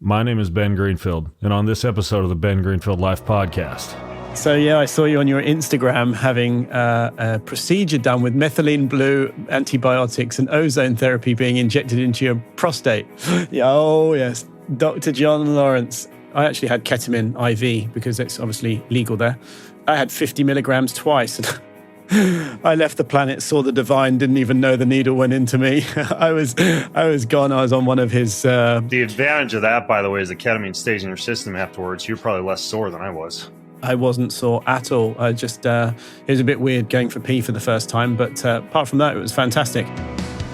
My name is Ben Greenfield, and on this episode of the Ben Greenfield Life Podcast. So yeah, I saw you on your Instagram having a procedure done with methylene blue, antibiotics and ozone therapy being injected into your prostate. Oh yes, Dr. John Lieurance. I actually had ketamine IV because it's obviously legal there. I had 50 milligrams twice. I left the planet, saw the divine, didn't even know the needle went into me. I was gone. I was on one of his... The advantage of that, by the way, is the ketamine stays in your system afterwards. You're probably less sore than I was. I wasn't sore at all. I just, it was a bit weird going for pee for the first time, but apart from that, it was fantastic.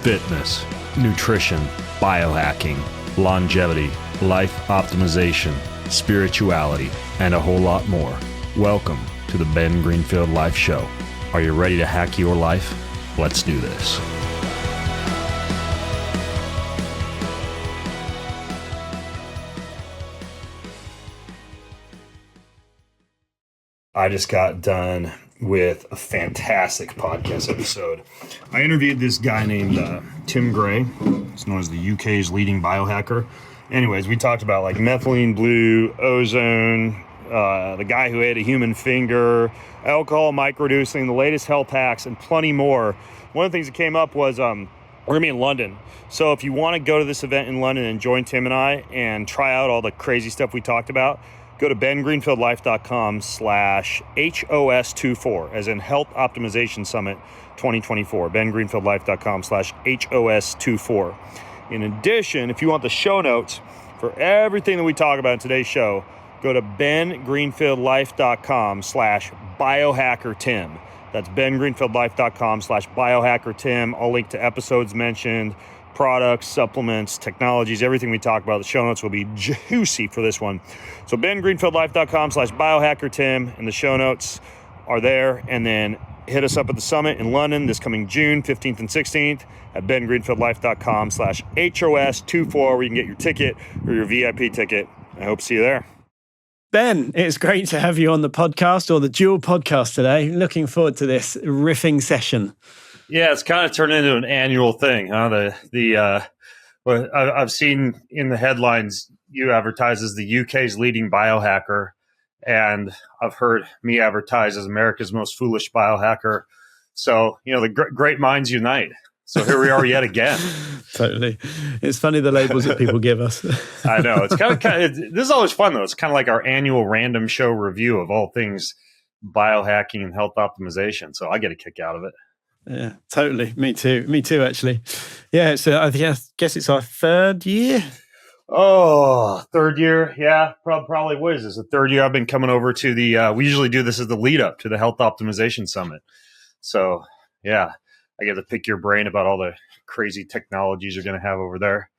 Fitness, nutrition, biohacking, longevity, life optimization, spirituality, and a whole lot more. Welcome to the Ben Greenfield Life Show. Are you ready to hack your life? Let's do this. I just got done with a fantastic podcast episode. I interviewed this guy named Tim Gray. He's known as the UK's leading biohacker. Anyways, we talked about like methylene blue, ozone, the guy who ate a human finger, alcohol microdosing, the latest health hacks, and plenty more. One of the things that came up was we're going to be in London. So if you want to go to this event in London and join Tim and I and try out all the crazy stuff we talked about, go to bengreenfieldlife.com/HOS24, as in Health Optimization Summit 2024, bengreenfieldlife.com/HOS24. In addition, if you want the show notes for everything that we talk about in today's show, go to bengreenfieldlife.com/BiohackerTim. That's bengreenfieldlife.com/BiohackerTim. I'll link to episodes mentioned, products, supplements, technologies, everything we talk about. The show notes will be juicy for this one. So bengreenfieldlife.com/BiohackerTim, and the show notes are there. And then hit us up at the summit in London this coming June 15th and 16th at bengreenfieldlife.com/HOS24, where you can get your ticket or your VIP ticket. I hope to see you there. Ben, it's great to have you on the podcast, or the dual podcast today. Looking forward to this riffing session. Yeah, it's kind of turned into an annual thing, huh? I've seen in the headlines you advertise as the UK's leading biohacker, and I've heard me advertise as America's most foolish biohacker. So, the great minds unite. So here we are yet again. Totally. It's funny the labels that people give us. I know. It's kind of this is always fun, though. It's kind of like our annual random show review of all things biohacking and health optimization. So I get a kick out of it. Yeah, totally. Me too, actually. Yeah, so I guess it's our third year. Oh, third year. Yeah, probably. What is this? The third year I've been coming over to the, we usually do this as the lead up to the Health Optimization Summit. So yeah, I get to pick your brain about all the crazy technologies you're going to have over there.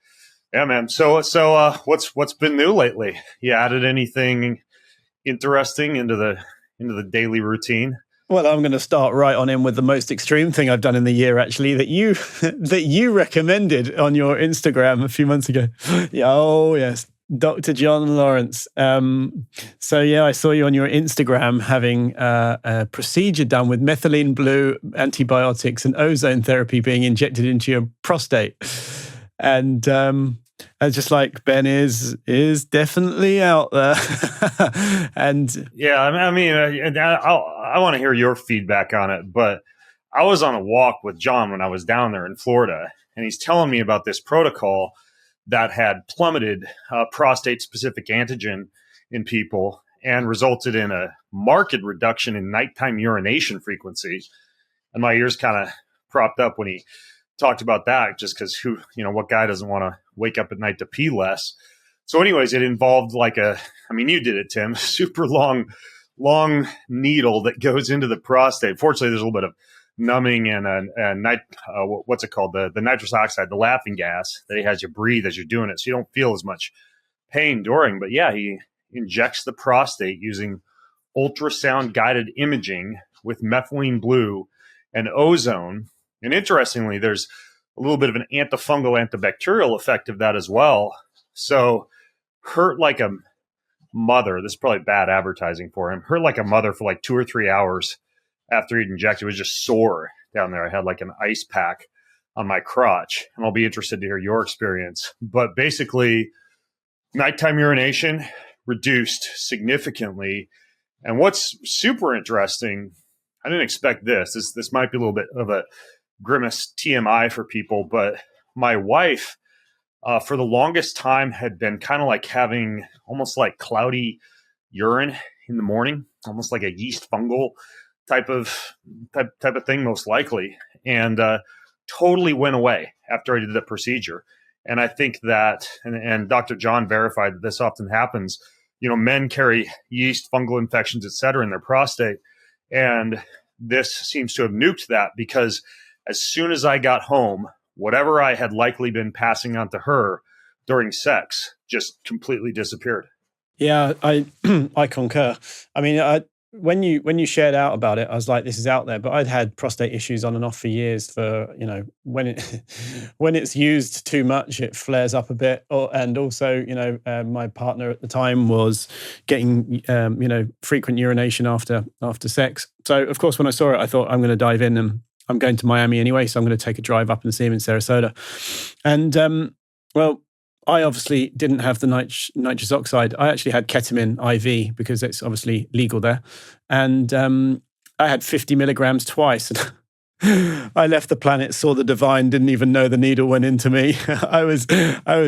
Yeah, man. So what's been new lately? You added anything interesting into the daily routine? Well, I'm going to start right on in with the most extreme thing I've done in the year, actually, that you recommended on your Instagram a few months ago. Oh, yes. Dr. John Lieurance. So yeah, I saw you on your Instagram having a procedure done with methylene blue, antibiotics and ozone therapy being injected into your prostate. And I was just like, Ben is definitely out there. And yeah, I mean, I want to hear your feedback on it, but I was on a walk with John when I was down there in Florida, and he's telling me about this protocol that had plummeted prostate-specific antigen in people and resulted in a marked reduction in nighttime urination frequency. And my ears kind of propped up when he talked about that, just because what guy doesn't want to wake up at night to pee less? So anyways, it involved you did it, Tim, super long needle that goes into the prostate. Fortunately, there's a little bit of numbing and what's it called? The nitrous oxide, the laughing gas that he has you breathe as you're doing it. So you don't feel as much pain during, but yeah, he injects the prostate using ultrasound guided imaging with methylene blue and ozone. And interestingly, there's a little bit of an antifungal, antibacterial effect of that as well. So hurt like a mother. This is probably bad advertising for him. Hurt like a mother for like 2 or 3 hours after he'd injected. It was just sore down there. I had like an ice pack on my crotch, and I'll be interested to hear your experience. But basically, Nighttime urination reduced significantly. And what's super interesting, I didn't expect this. This might be a little bit of a grimace TMI for people, but my wife, for the longest time, had been kind of like having almost like cloudy urine in the morning, almost like a yeast fungal type of thing, most likely, and totally went away after I did the procedure. And I think that, and Dr. John verified that this often happens. Men carry yeast, fungal infections, et cetera, in their prostate. And this seems to have nuked that, because as soon as I got home, whatever I had likely been passing on to her during sex just completely disappeared. Yeah, I I concur. I mean, when you shared out about it, I was like, this is out there. But I'd had prostate issues on and off for years. When it's used too much, it flares up a bit. And also, my partner at the time was getting frequent urination after sex. So of course, when I saw it, I thought, I'm going to dive in, and I'm going to Miami anyway, so I'm going to take a drive up and see him in Sarasota. And I obviously didn't have the nitrous oxide. I actually had ketamine IV because it's obviously legal there. And I had 50 milligrams twice. I left the planet, saw the divine, didn't even know the needle went into me. I was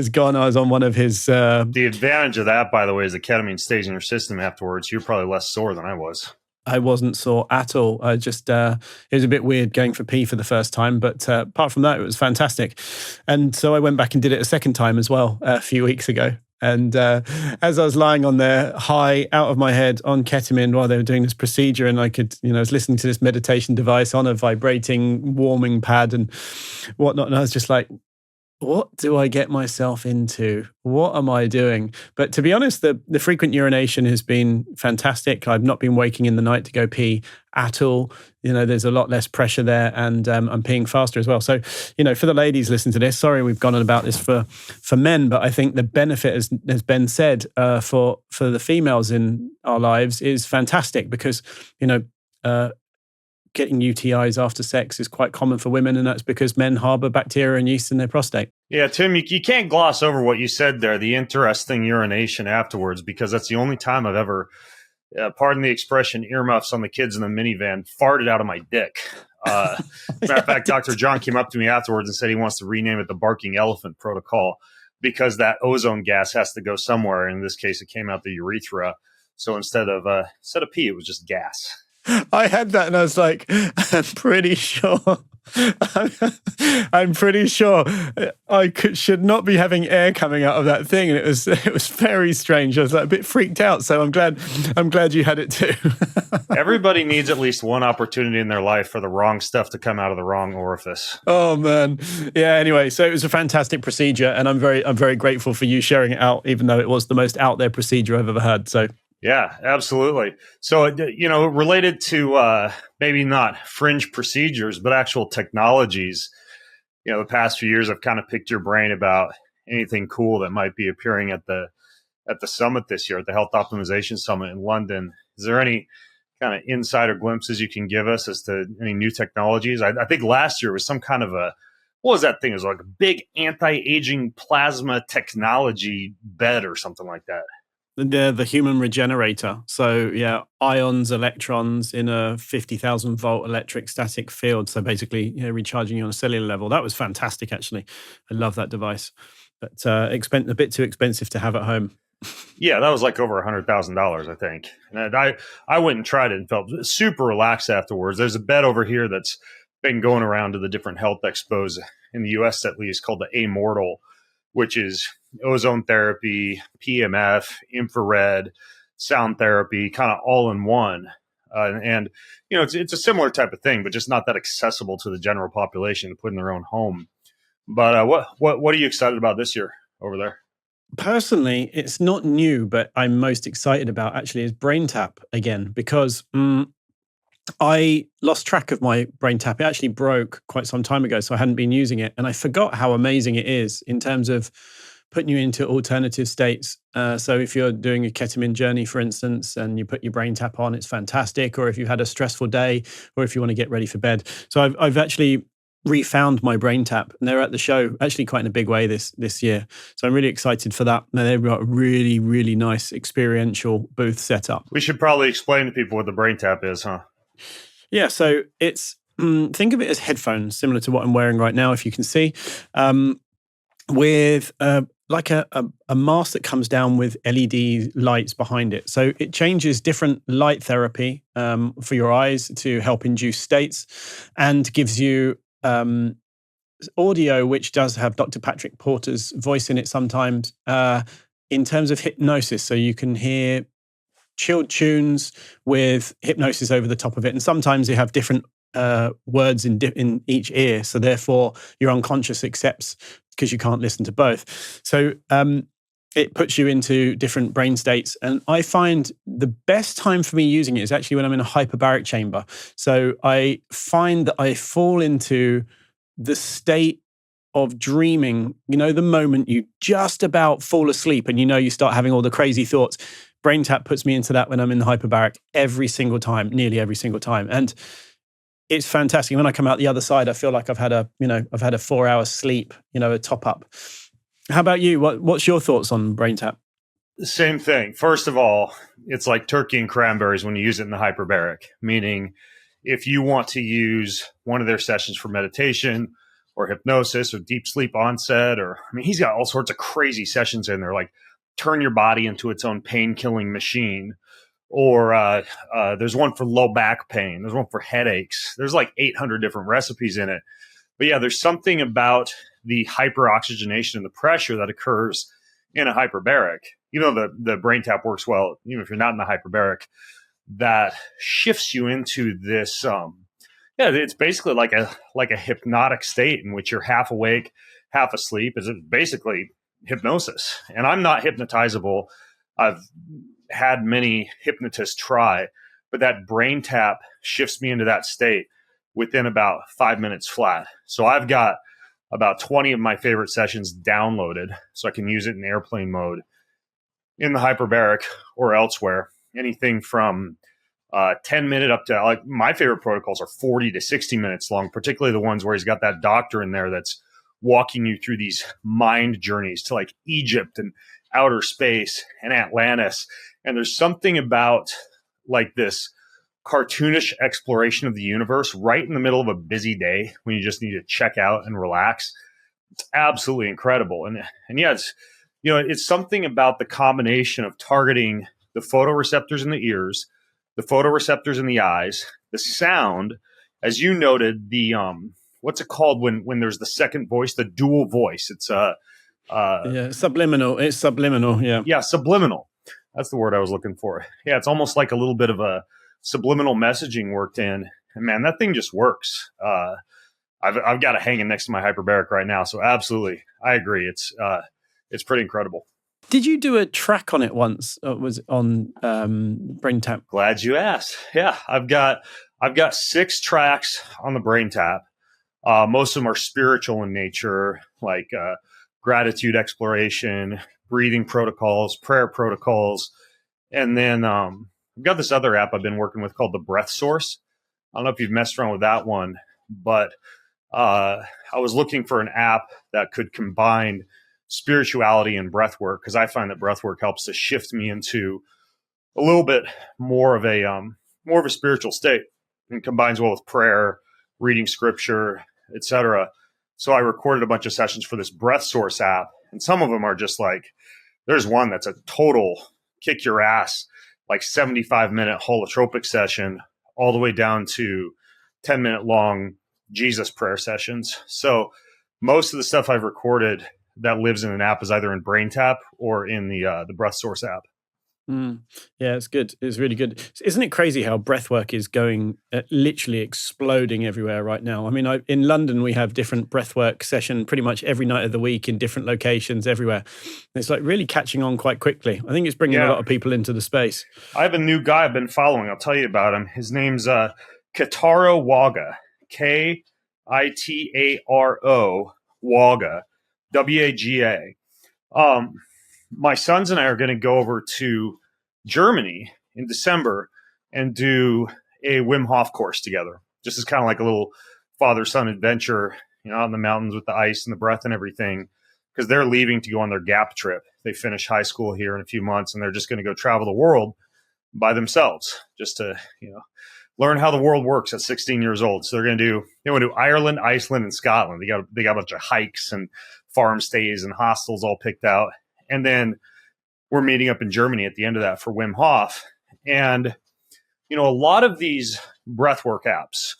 gone. I was on one of his... The advantage of that, by the way, is the ketamine stays in your system afterwards. You're probably less sore than I was. I wasn't sore at all. I just, it was a bit weird going for pee for the first time, but apart from that, it was fantastic. And so I went back and did it a second time as well a few weeks ago. And as I was lying on there, high, out of my head on ketamine while they were doing this procedure, and I could, I was listening to this meditation device on a vibrating warming pad and whatnot. And I was just like, what do I get myself into? What am I doing? But to be honest, the frequent urination has been fantastic. I've not been waking in the night to go pee at all. There's a lot less pressure there, and I'm peeing faster as well. So, for the ladies listening to this, sorry we've gone on about this for men, but I think the benefit, as Ben said, for the females in our lives is fantastic, because, getting UTIs after sex is quite common for women, and that's because men harbor bacteria and yeast in their prostate. Yeah, Tim, you can't gloss over what you said there, the interesting urination afterwards, because that's the only time I've ever, pardon the expression, earmuffs on the kids in the minivan, farted out of my dick. Matter of fact, Dr. John came up to me afterwards and said he wants to rename it the barking elephant protocol, because that ozone gas has to go somewhere. In this case, it came out the urethra. So instead of pee, it was just gas. I had that, and I was like, I'm pretty sure I should not be having air coming out of that thing, and it was very strange. I was like a bit freaked out. So I'm glad you had it too. Everybody needs at least one opportunity in their life for the wrong stuff to come out of the wrong orifice. Oh man, yeah. Anyway, so it was a fantastic procedure, and I'm very grateful for you sharing it out, even though it was the most out there procedure I've ever had. So. Yeah, absolutely. So, related to maybe not fringe procedures, but actual technologies, the past few years, I've kind of picked your brain about anything cool that might be appearing at the summit this year, at the Health Optimization Summit in London. Is there any kind of insider glimpses you can give us as to any new technologies? I think last year was some kind of what was that thing? It was like a big anti-aging plasma technology bed or something like that. The human regenerator. So yeah, ions, electrons in a 50,000 volt electric static field. So basically, recharging you on a cellular level. That was fantastic, actually. I love that device, but a bit too expensive to have at home. Yeah, that was like over $100,000, I think. And I went and tried it and felt super relaxed afterwards. There's a bed over here that's been going around to the different health expos in the US, at least, called the Immortal, which is ozone therapy, PMF, infrared, sound therapy, kind of all in one. And it's a similar type of thing, but just not that accessible to the general population to put in their own home. But what are you excited about this year over there? Personally, it's not new, but I'm most excited about actually is BrainTap again, because I lost track of my BrainTap. It actually broke quite some time ago, so I hadn't been using it. And I forgot how amazing it is in terms of putting you into alternative states. So if you're doing a ketamine journey, for instance, and you put your BrainTap on, it's fantastic. Or if you had a stressful day, or if you want to get ready for bed. So I've actually refound my brain tap, and they're at the show actually quite in a big way this year. So I'm really excited for that. And they've got a really, really nice experiential booth set up. We should probably explain to people what the brain tap is, huh? Yeah, so it's think of it as headphones, similar to what I'm wearing right now, if you can see, with like a mask that comes down with LED lights behind it. So it changes different light therapy for your eyes to help induce states, and gives you audio, which does have Dr. Patrick Porter's voice in it sometimes, in terms of hypnosis. So you can hear chilled tunes with hypnosis over the top of it. And sometimes they have different words in each ear. So therefore, your unconscious accepts, because you can't listen to both. So it puts you into different brain states. And I find the best time for me using it is actually when I'm in a hyperbaric chamber. So I find that I fall into the state of dreaming, the moment you just about fall asleep and you start having all the crazy thoughts. Brain tap puts me into that when I'm in the hyperbaric every single time, nearly every single time. And it's fantastic. When I come out the other side, I feel like I've had a 4-hour sleep, a top up. How about you? What's your thoughts on brain tap? Same thing. First of all, it's like turkey and cranberries when you use it in the hyperbaric, meaning if you want to use one of their sessions for meditation or hypnosis or deep sleep onset, he's got all sorts of crazy sessions in there, like turn your body into its own pain-killing machine. Or there's one for low back pain. There's one for headaches. There's like 800 different recipes in it. But yeah, there's something about the hyperoxygenation and the pressure that occurs in a hyperbaric. The brain tap works well, even if you're not in the hyperbaric, that shifts you into this. It's basically like a hypnotic state in which you're half awake, half asleep. Is basically hypnosis. And I'm not hypnotizable. I've had many hypnotists try, but that brain tap shifts me into that state within about 5 minutes flat. So I've got about 20 of my favorite sessions downloaded so I can use it in airplane mode in the hyperbaric or elsewhere. Anything from 10-minute up to, my favorite protocols are 40 to 60 minutes long, particularly the ones where he's got that doctor in there that's walking you through these mind journeys to like Egypt and outer space and Atlantis. And there's something about like this cartoonish exploration of the universe right in the middle of a busy day when you just need to check out and relax. It's absolutely incredible. And yeah, it's something about the combination of targeting the photoreceptors in the ears, the photoreceptors in the eyes, the sound, as you noted, the what's it called when there's the second voice, the dual voice? It's subliminal. It's subliminal. Yeah, subliminal. That's the word I was looking for. Yeah, it's almost like a little bit of a subliminal messaging worked in. And man, that thing just works. I've got it hanging next to my hyperbaric right now. So absolutely, I agree. It's pretty incredible. Did you do a track on it once? Was it on brain tap? Glad you asked. Yeah, I've got 6 tracks on the brain tap. Most of them are spiritual in nature, like gratitude exploration, breathing protocols, prayer protocols. And then I've got this other app I've been working with called the Breath Source. I don't know if you've messed around with that one, but I was looking for an app that could combine spirituality and breath work, because I find that breath work helps to shift me into a little bit more of a spiritual state, and combines well with prayer, reading scripture, etc. So I recorded a bunch of sessions for this Breath Source app, and some of them are just like, there's one that's a total kick your ass, like 75-minute holotropic session, all the way down to 10-minute long Jesus prayer sessions. So most of the stuff I've recorded that lives in an app is either in BrainTap or in the Breath Source app. Yeah, it's good. It's really good. Isn't it crazy how breathwork is going, literally exploding everywhere right now? I mean, in London, we have different breathwork session pretty much every night of the week in different locations everywhere. It's like really catching on quite quickly. I think it's bringing a lot of people into the space. I have a new guy I've been following. I'll tell you about him. His name's Kitaro Waga, Kitaro Waga, Waga. My sons and I are going to go over to Germany in December and do a Wim Hof course together. Just as kind of like a little father-son adventure, out in the mountains with the ice and the breath and everything, because they're leaving to go on their gap trip. They finish high school here in a few months, and they're just going to go travel the world by themselves, just to, learn how the world works at 16 years old. So they want to do Ireland, Iceland, and Scotland. They got a bunch of hikes and farm stays and hostels all picked out. And then we're meeting up in Germany at the end of that for Wim Hof. And, a lot of these breathwork apps,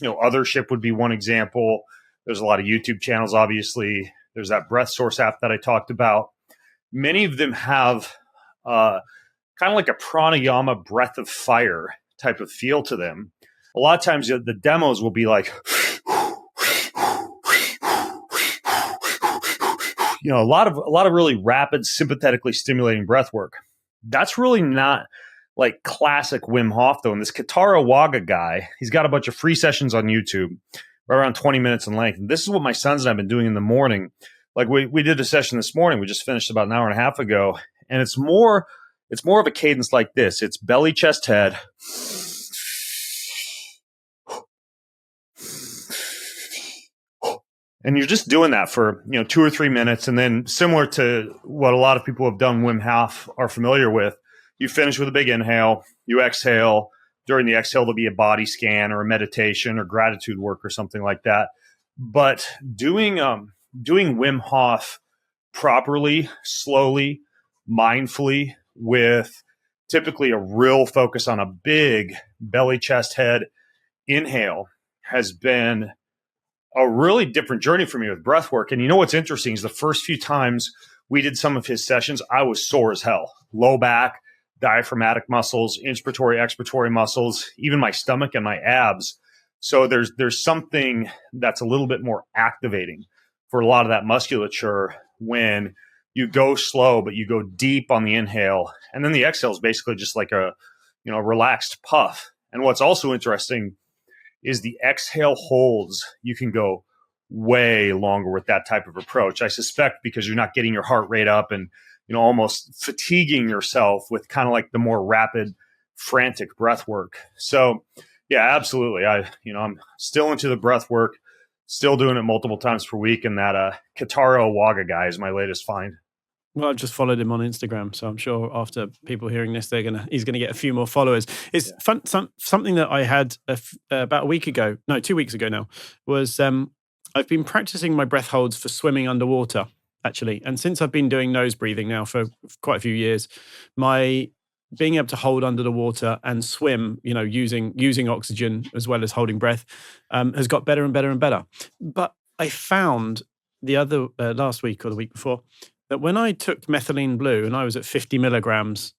Othership would be one example. There's a lot of YouTube channels, obviously. There's that Breath Source app that I talked about. Many of them have kind of like a pranayama breath of fire type of feel to them. A lot of times the demos will be like, a lot of really rapid, sympathetically stimulating breath work. That's really not like classic Wim Hof, though. And this Katara Waga guy, he's got a bunch of free sessions on YouTube, right around 20 minutes in length. And this is what my sons and I have been doing in the morning. Like we did a session this morning. We just finished about an hour and a half ago. And it's more of a cadence like this. It's belly, chest, head. And you're just doing that for, 2 or 3 minutes. And then similar to what a lot of people have done, Wim Hof are familiar with, you finish with a big inhale, you exhale. During the exhale, there'll be a body scan or a meditation or gratitude work or something like that. But doing Wim Hof properly, slowly, mindfully, with typically a real focus on a big belly, chest, head inhale has been a really different journey for me with breath work. And what's interesting is the first few times we did some of his sessions, I was sore as hell. Low back, diaphragmatic muscles, inspiratory, expiratory muscles, even my stomach and my abs. So there's something that's a little bit more activating for a lot of that musculature when you go slow, but you go deep on the inhale. And then the exhale is basically just like a relaxed puff. And what's also interesting is the exhale holds. You can go way longer with that type of approach. I suspect because you're not getting your heart rate up and almost fatiguing yourself with kind of like the more rapid, frantic breath work. So yeah, absolutely. I'm still into the breath work, still doing it multiple times per week. And that Katara Waga guy is my latest find. Well, I've just followed him on Instagram, so I'm sure after people hearing this, he's gonna get a few more followers. It's fun. Something that I had about 2 weeks ago now, was I've been practicing my breath holds for swimming underwater, actually. And since I've been doing nose breathing now for quite a few years, my being able to hold under the water and swim, using oxygen as well as holding breath, has got better and better and better. But I found the other last week or the week before that when I took methylene blue and I was at 50 milligrams,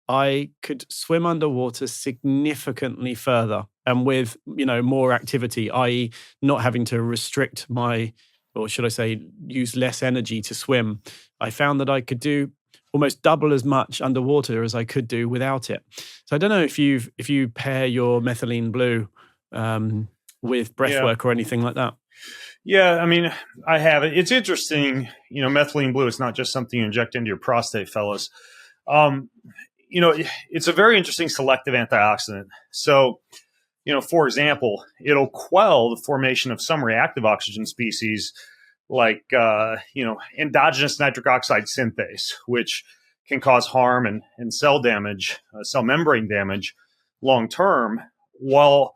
I could swim underwater significantly further and with, more activity, i.e. not having to restrict or should I say, use less energy to swim. I found that I could do almost double as much underwater as I could do without it. So I don't know if you pair your methylene blue with breathwork or anything like that. Yeah, I mean, I have it. It's interesting, methylene blue is not just something you inject into your prostate, fellas. It's a very interesting selective antioxidant. So, for example, it'll quell the formation of some reactive oxygen species like, endogenous nitric oxide synthase, which can cause harm and cell damage, cell membrane damage long-term, while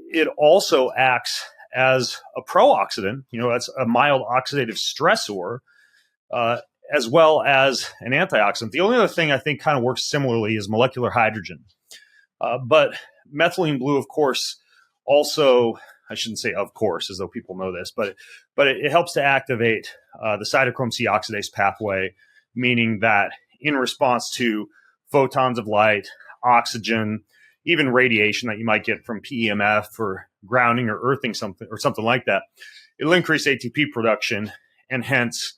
it also acts as a pro-oxidant, that's a mild oxidative stressor, as well as an antioxidant. The only other thing I think kind of works similarly is molecular hydrogen. But methylene blue, of course, also, I shouldn't say of course, as though people know this, but it helps to activate the cytochrome C oxidase pathway, meaning that in response to photons of light, oxygen, even radiation that you might get from PEMF for grounding or earthing something like that, it'll increase ATP production, and hence,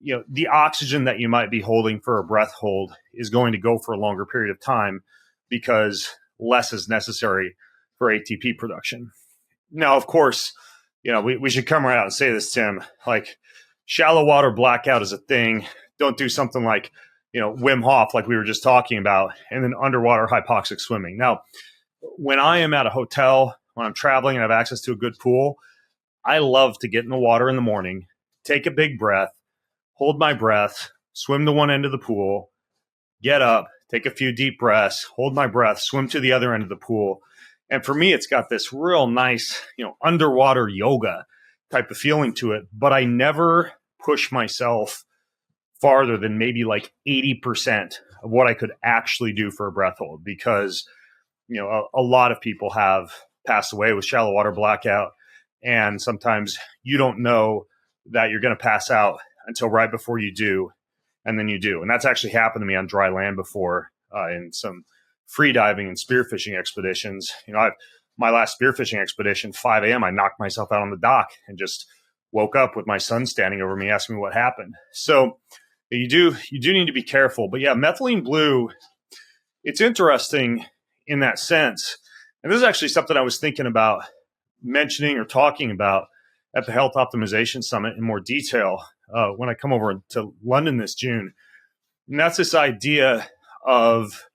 the oxygen that you might be holding for a breath hold is going to go for a longer period of time because less is necessary for ATP production. Now, of course, we should come right out and say this, Tim, like shallow water blackout is a thing. Don't do something like, Wim Hof, like we were just talking about, and then underwater hypoxic swimming. Now, when I am at a hotel when I'm traveling and have access to a good pool, I love to get in the water in the morning, take a big breath, hold my breath, swim to one end of the pool, get up, take a few deep breaths, hold my breath, swim to the other end of the pool. And for me, it's got this real nice, underwater yoga type of feeling to it. But I never push myself farther than maybe like 80% of what I could actually do for a breath hold, because, a lot of people have passed away with shallow water blackout. And sometimes you don't know that you're going to pass out until right before you do. And then you do. And that's actually happened to me on dry land before in some free diving and spearfishing expeditions. My last spearfishing expedition, 5 a.m., I knocked myself out on the dock and just woke up with my son standing over me asking me what happened. So you do need to be careful. But yeah, methylene blue, it's interesting in that sense. And this is actually something I was thinking about mentioning or talking about at the Health Optimization Summit in more detail when I come over to London this June. And that's this idea of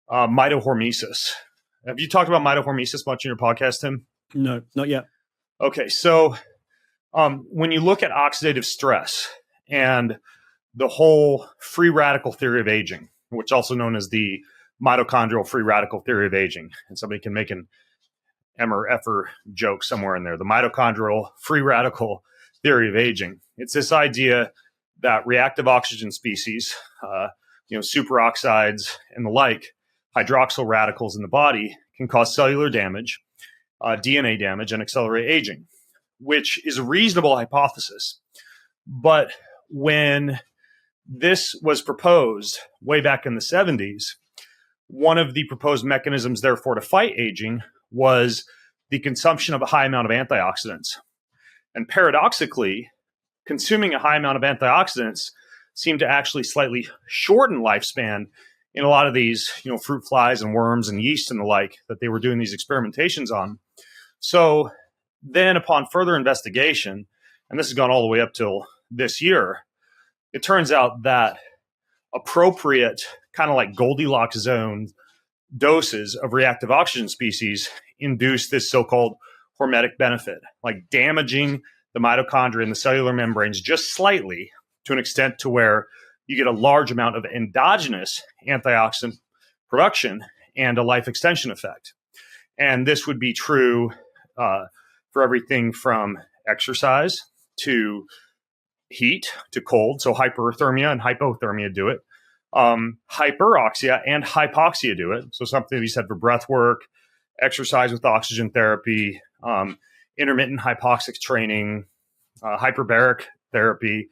mitohormesis. Have you talked about mitohormesis much in your podcast, Tim? No, not yet. Okay, so when you look at oxidative stress and the whole free radical theory of aging, which is also known as the mitochondrial free radical theory of aging, and somebody can make an M or F-er joke somewhere in there, the mitochondrial free radical theory of aging. It's this idea that reactive oxygen species, superoxides and the like, hydroxyl radicals in the body can cause cellular damage, DNA damage, and accelerate aging, which is a reasonable hypothesis. But when this was proposed way back in the 70s, one of the proposed mechanisms, therefore, to fight aging was the consumption of a high amount of antioxidants. And paradoxically, consuming a high amount of antioxidants seemed to actually slightly shorten lifespan in a lot of these, fruit flies and worms and yeast and the like that they were doing these experimentations on. So then upon further investigation, and this has gone all the way up till this year, it turns out that appropriate kind of like Goldilocks zone doses of reactive oxygen species induce this so-called hormetic benefit, like damaging the mitochondria and the cellular membranes just slightly to an extent to where you get a large amount of endogenous antioxidant production and a life extension effect. And this would be true for everything from exercise to heat to cold. So hyperthermia and hypothermia do it. Hyperoxia and hypoxia do it. So something to be said for breath work, exercise with oxygen therapy, intermittent hypoxic training, hyperbaric therapy,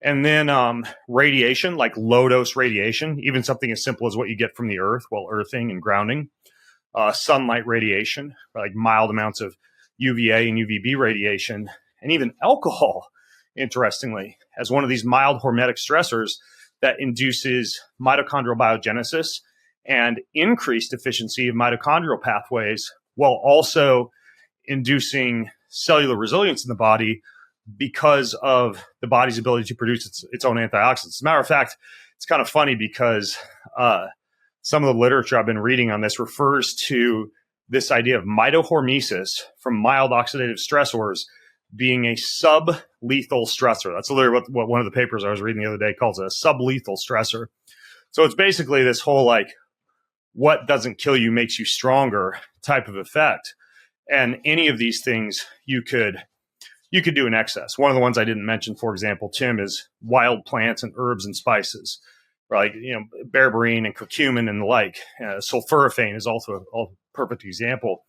and then radiation, like low dose radiation, even something as simple as what you get from the earth while earthing and grounding, sunlight radiation, like mild amounts of UVA and UVB radiation, and even alcohol, interestingly, as one of these mild hormetic stressors that induces mitochondrial biogenesis and increased efficiency of mitochondrial pathways while also inducing cellular resilience in the body because of the body's ability to produce its own antioxidants. As a matter of fact, it's kind of funny because some of the literature I've been reading on this refers to this idea of mitohormesis from mild oxidative stressors being a sublethal stressor. That's literally what one of the papers I was reading the other day calls a sublethal stressor. So it's basically this whole like, what doesn't kill you makes you stronger type of effect. And any of these things you could do in excess. One of the ones I didn't mention, for example, Tim, is wild plants and herbs and spices, like berberine and curcumin and the like. Sulforaphane is also a perfect example.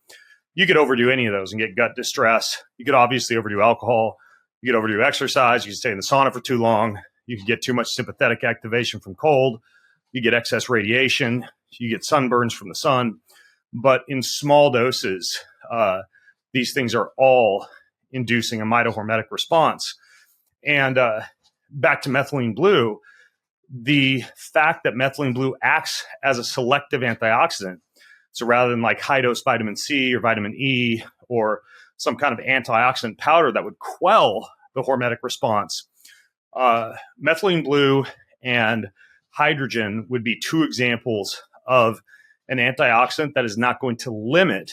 You could overdo any of those and get gut distress. You could obviously overdo alcohol. You could overdo exercise. You could stay in the sauna for too long. You could get too much sympathetic activation from cold. You get excess radiation. You get sunburns from the sun. But in small doses, these things are all inducing a mitohormetic response. And back to methylene blue, the fact that methylene blue acts as a selective antioxidant, so rather than like high dose vitamin C or vitamin E or some kind of antioxidant powder that would quell the hormetic response, methylene blue and hydrogen would be two examples of an antioxidant that is not going to limit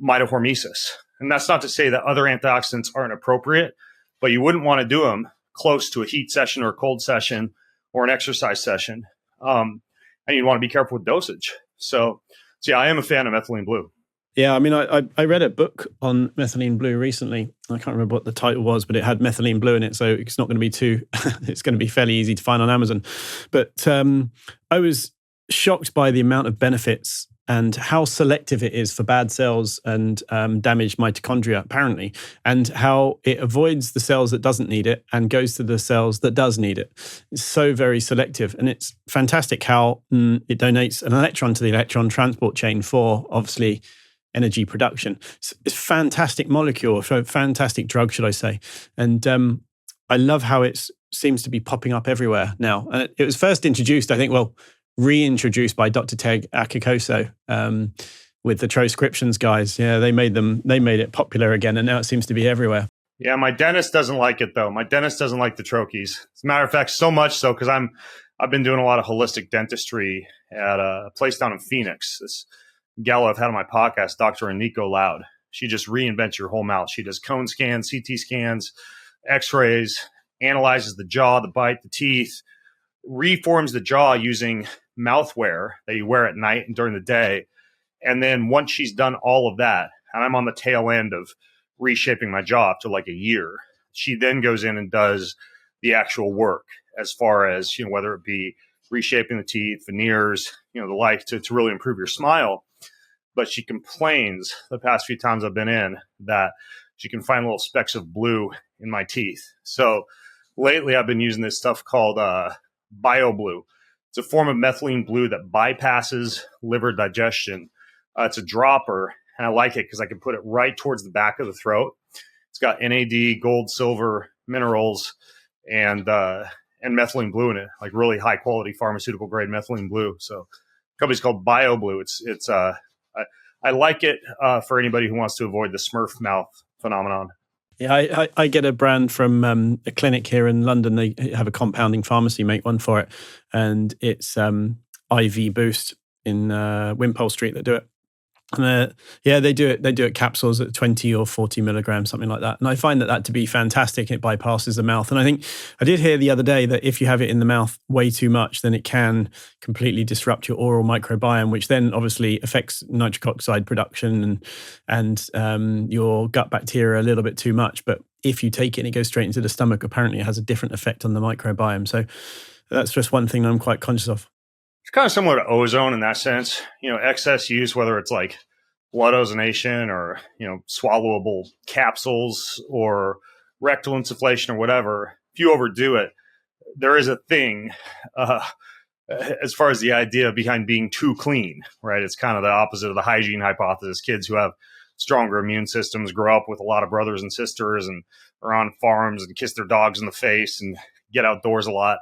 Mitohormesis. And that's not to say that other antioxidants aren't appropriate, but you wouldn't want to do them close to a heat session or a cold session or an exercise session. And you want to be careful with dosage. So yeah, I am a fan of methylene blue. Yeah, I mean, I read a book on methylene blue recently. I can't remember what the title was, but it had methylene blue in it, so it's not going to be it's going to be fairly easy to find on Amazon. But I was shocked by the amount of benefits and how selective it is for bad cells and damaged mitochondria, apparently, and how it avoids the cells that doesn't need it and goes to the cells that does need it. It's so very selective. And it's fantastic how it donates an electron to the electron transport chain for, obviously, energy production. It's a fantastic molecule, a fantastic drug, should I say. And I love how it seems to be popping up everywhere now. And it was first introduced, I think, reintroduced by Dr. Teg Akikoso with the transcriptions guys. Yeah, they made it popular again, and now it seems to be everywhere. Yeah, my dentist doesn't like it though. My dentist doesn't like the troches. As a matter of fact, so much so because I've been doing a lot of holistic dentistry at a place down in Phoenix. This gal I've had on my podcast, Dr. Aniko Loud. She just reinvents your whole mouth. She does cone scans, CT scans, X-rays, analyzes the jaw, the bite, the teeth, reforms the jaw using mouthwear that you wear at night and during the day. And then once she's done all of that, and I'm on the tail end of reshaping my jaw up to like a year, she then goes in and does the actual work as far as, whether it be reshaping the teeth, veneers, the like to really improve your smile. But she complains the past few times I've been in that she can find little specks of blue in my teeth. So lately I've been using this stuff called BioBlue. It's a form of methylene blue that bypasses liver digestion. It's a dropper, and I like it because I can put it right towards the back of the throat. It's got NAD, gold, silver, minerals, and methylene blue in it, like really high quality pharmaceutical grade methylene blue. So the company's called BioBlue. I like it for anybody who wants to avoid the Smurf mouth phenomenon. Yeah, I get a brand from a clinic here in London. They have a compounding pharmacy make one for it, and it's IV Boost in Wimpole Street that do it. And they do it capsules at 20 or 40 milligrams, something like that. And I find that to be fantastic. It bypasses the mouth. And I think I did hear the other day that if you have it in the mouth way too much, then it can completely disrupt your oral microbiome, which then obviously affects nitric oxide production and your gut bacteria a little bit too much. But if you take it and it goes straight into the stomach, apparently it has a different effect on the microbiome. So that's just one thing that I'm quite conscious of. It's kind of similar to ozone in that sense. Excess use, whether it's like blood ozonation or, swallowable capsules or rectal insufflation or whatever, if you overdo it, there is a thing as far as the idea behind being too clean, right? It's kind of the opposite of the hygiene hypothesis. Kids who have stronger immune systems grow up with a lot of brothers and sisters and are on farms and kiss their dogs in the face and get outdoors a lot.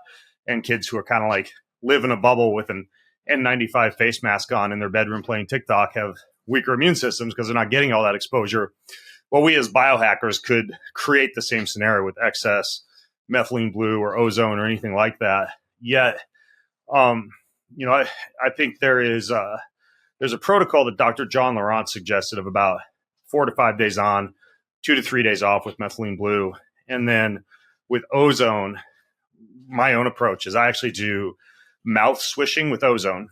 And kids who are kind of like live in a bubble with an N95 face mask on in their bedroom playing TikTok have weaker immune systems because they're not getting all that exposure. Well, we as biohackers could create the same scenario with excess methylene blue or ozone or anything like that. Yet, I think there's a protocol that Dr. John Lieurance suggested of about 4 to 5 days on, 2 to 3 days off with methylene blue. And then with ozone, my own approach is I actually do mouth swishing with ozone.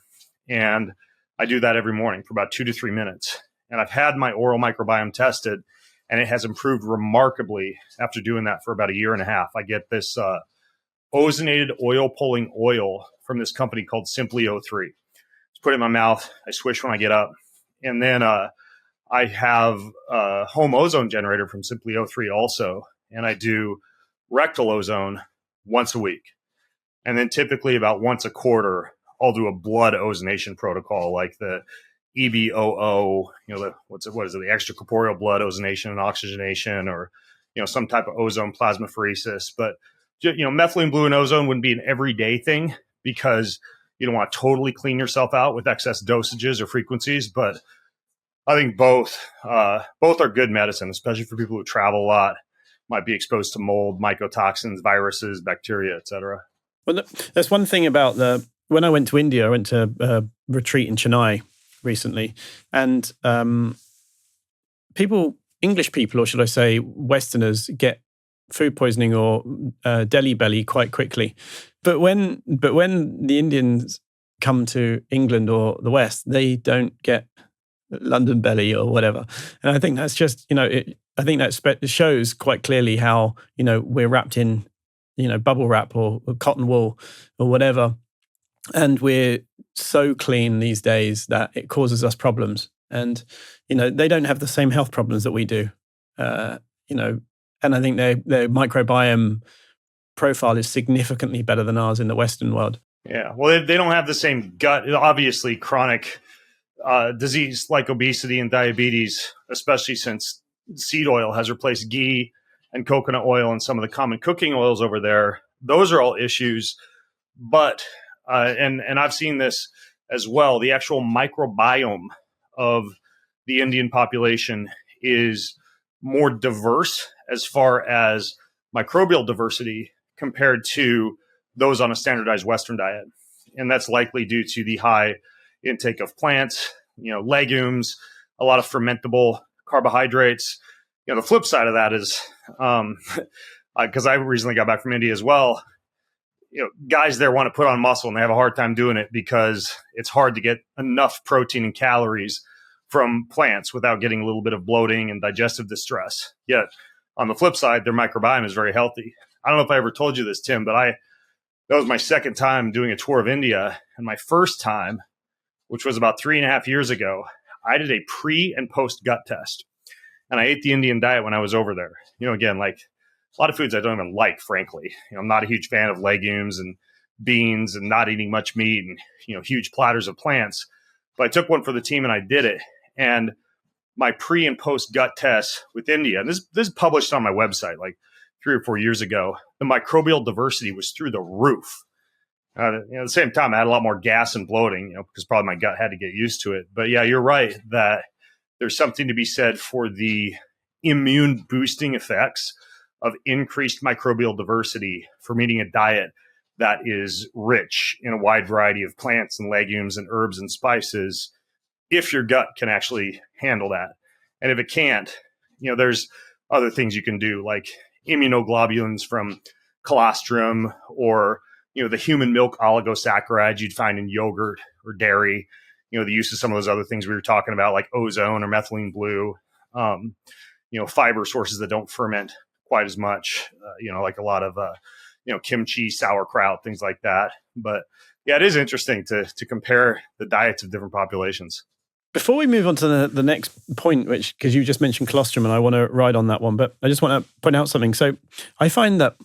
And I do that every morning for about 2 to 3 minutes. And I've had my oral microbiome tested, and it has improved remarkably after doing that for about a year and a half. I get this ozonated oil pulling oil from this company called Simply O3. It's put it in my mouth. I swish when I get up. And then I have a home ozone generator from Simply O3 also. And I do rectal ozone once a week. And then typically about once a quarter, I'll do a blood ozonation protocol like the EBOO, what is it, the extracorporeal blood ozonation and oxygenation, or, some type of ozone plasmapheresis. But, methylene blue and ozone wouldn't be an everyday thing because you don't want to totally clean yourself out with excess dosages or frequencies. But I think both are good medicine, especially for people who travel a lot, might be exposed to mold, mycotoxins, viruses, bacteria, et cetera. Well, that's one thing about when I went to India, I went to a retreat in Chennai recently, and English people, or should I say Westerners, get food poisoning or deli belly quite quickly. But when the Indians come to England or the West, they don't get London belly or whatever. And I think that's just, I think that shows quite clearly how, we're wrapped in, bubble wrap or cotton wool or whatever. And we're so clean these days that it causes us problems. And, they don't have the same health problems that we do, and I think their microbiome profile is significantly better than ours in the Western world. Yeah. Well, they don't have the same gut, obviously chronic disease like obesity and diabetes, especially since seed oil has replaced ghee and coconut oil and some of the common cooking oils over there. Those are all issues. But, and I've seen this as well, the actual microbiome of the Indian population is more diverse as far as microbial diversity compared to those on a standardized Western diet. And that's likely due to the high intake of plants, legumes, a lot of fermentable carbohydrates. The flip side of that is, because I recently got back from India as well, guys there want to put on muscle and they have a hard time doing it because it's hard to get enough protein and calories from plants without getting a little bit of bloating and digestive distress. Yet on the flip side, their microbiome is very healthy. I don't know if I ever told you this, Tim, but that was my second time doing a tour of India. And my first time, which was about 3.5 years ago, I did a pre and post gut test. And I ate the Indian diet when I was over there. Again, like a lot of foods I don't even like, frankly. I'm not a huge fan of legumes and beans and not eating much meat and, huge platters of plants. But I took one for the team and I did it. And my pre and post gut test with India, and this is published on my website like 3 or 4 years ago, the microbial diversity was through the roof. At the same time, I had a lot more gas and bloating, because probably my gut had to get used to it. But yeah, you're right that there's something to be said for the immune boosting effects of increased microbial diversity from eating a diet that is rich in a wide variety of plants and legumes and herbs and spices, if your gut can actually handle that. And if it can't, there's other things you can do, like immunoglobulins from colostrum or, the human milk oligosaccharides you'd find in yogurt or dairy, the use of some of those other things we were talking about, like ozone or methylene blue, fiber sources that don't ferment quite as much, like a lot of, kimchi, sauerkraut, things like that. But yeah, it is interesting to compare the diets of different populations. Before we move on to the next point, because you just mentioned colostrum and I want to ride on that one, but I just want to point out something. So I find that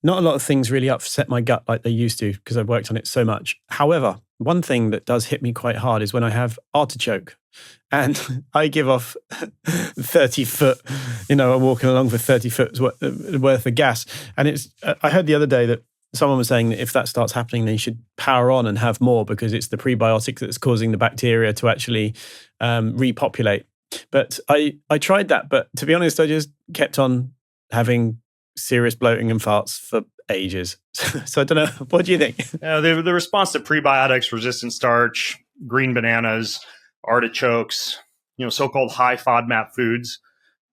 not a lot of things really upset my gut like they used to because I've worked on it so much. However, one thing that does hit me quite hard is when I have artichoke and I give off 30 foot, I'm walking along for 30 foot worth of gas. And I heard the other day that someone was saying that if that starts happening, then you should power on and have more because it's the prebiotics that's causing the bacteria to actually repopulate. But I tried that, but to be honest, I just kept on having serious bloating and farts for ages. So I don't know. What do you think? The response to prebiotics, resistant starch, green bananas, artichokes, so-called high FODMAP foods,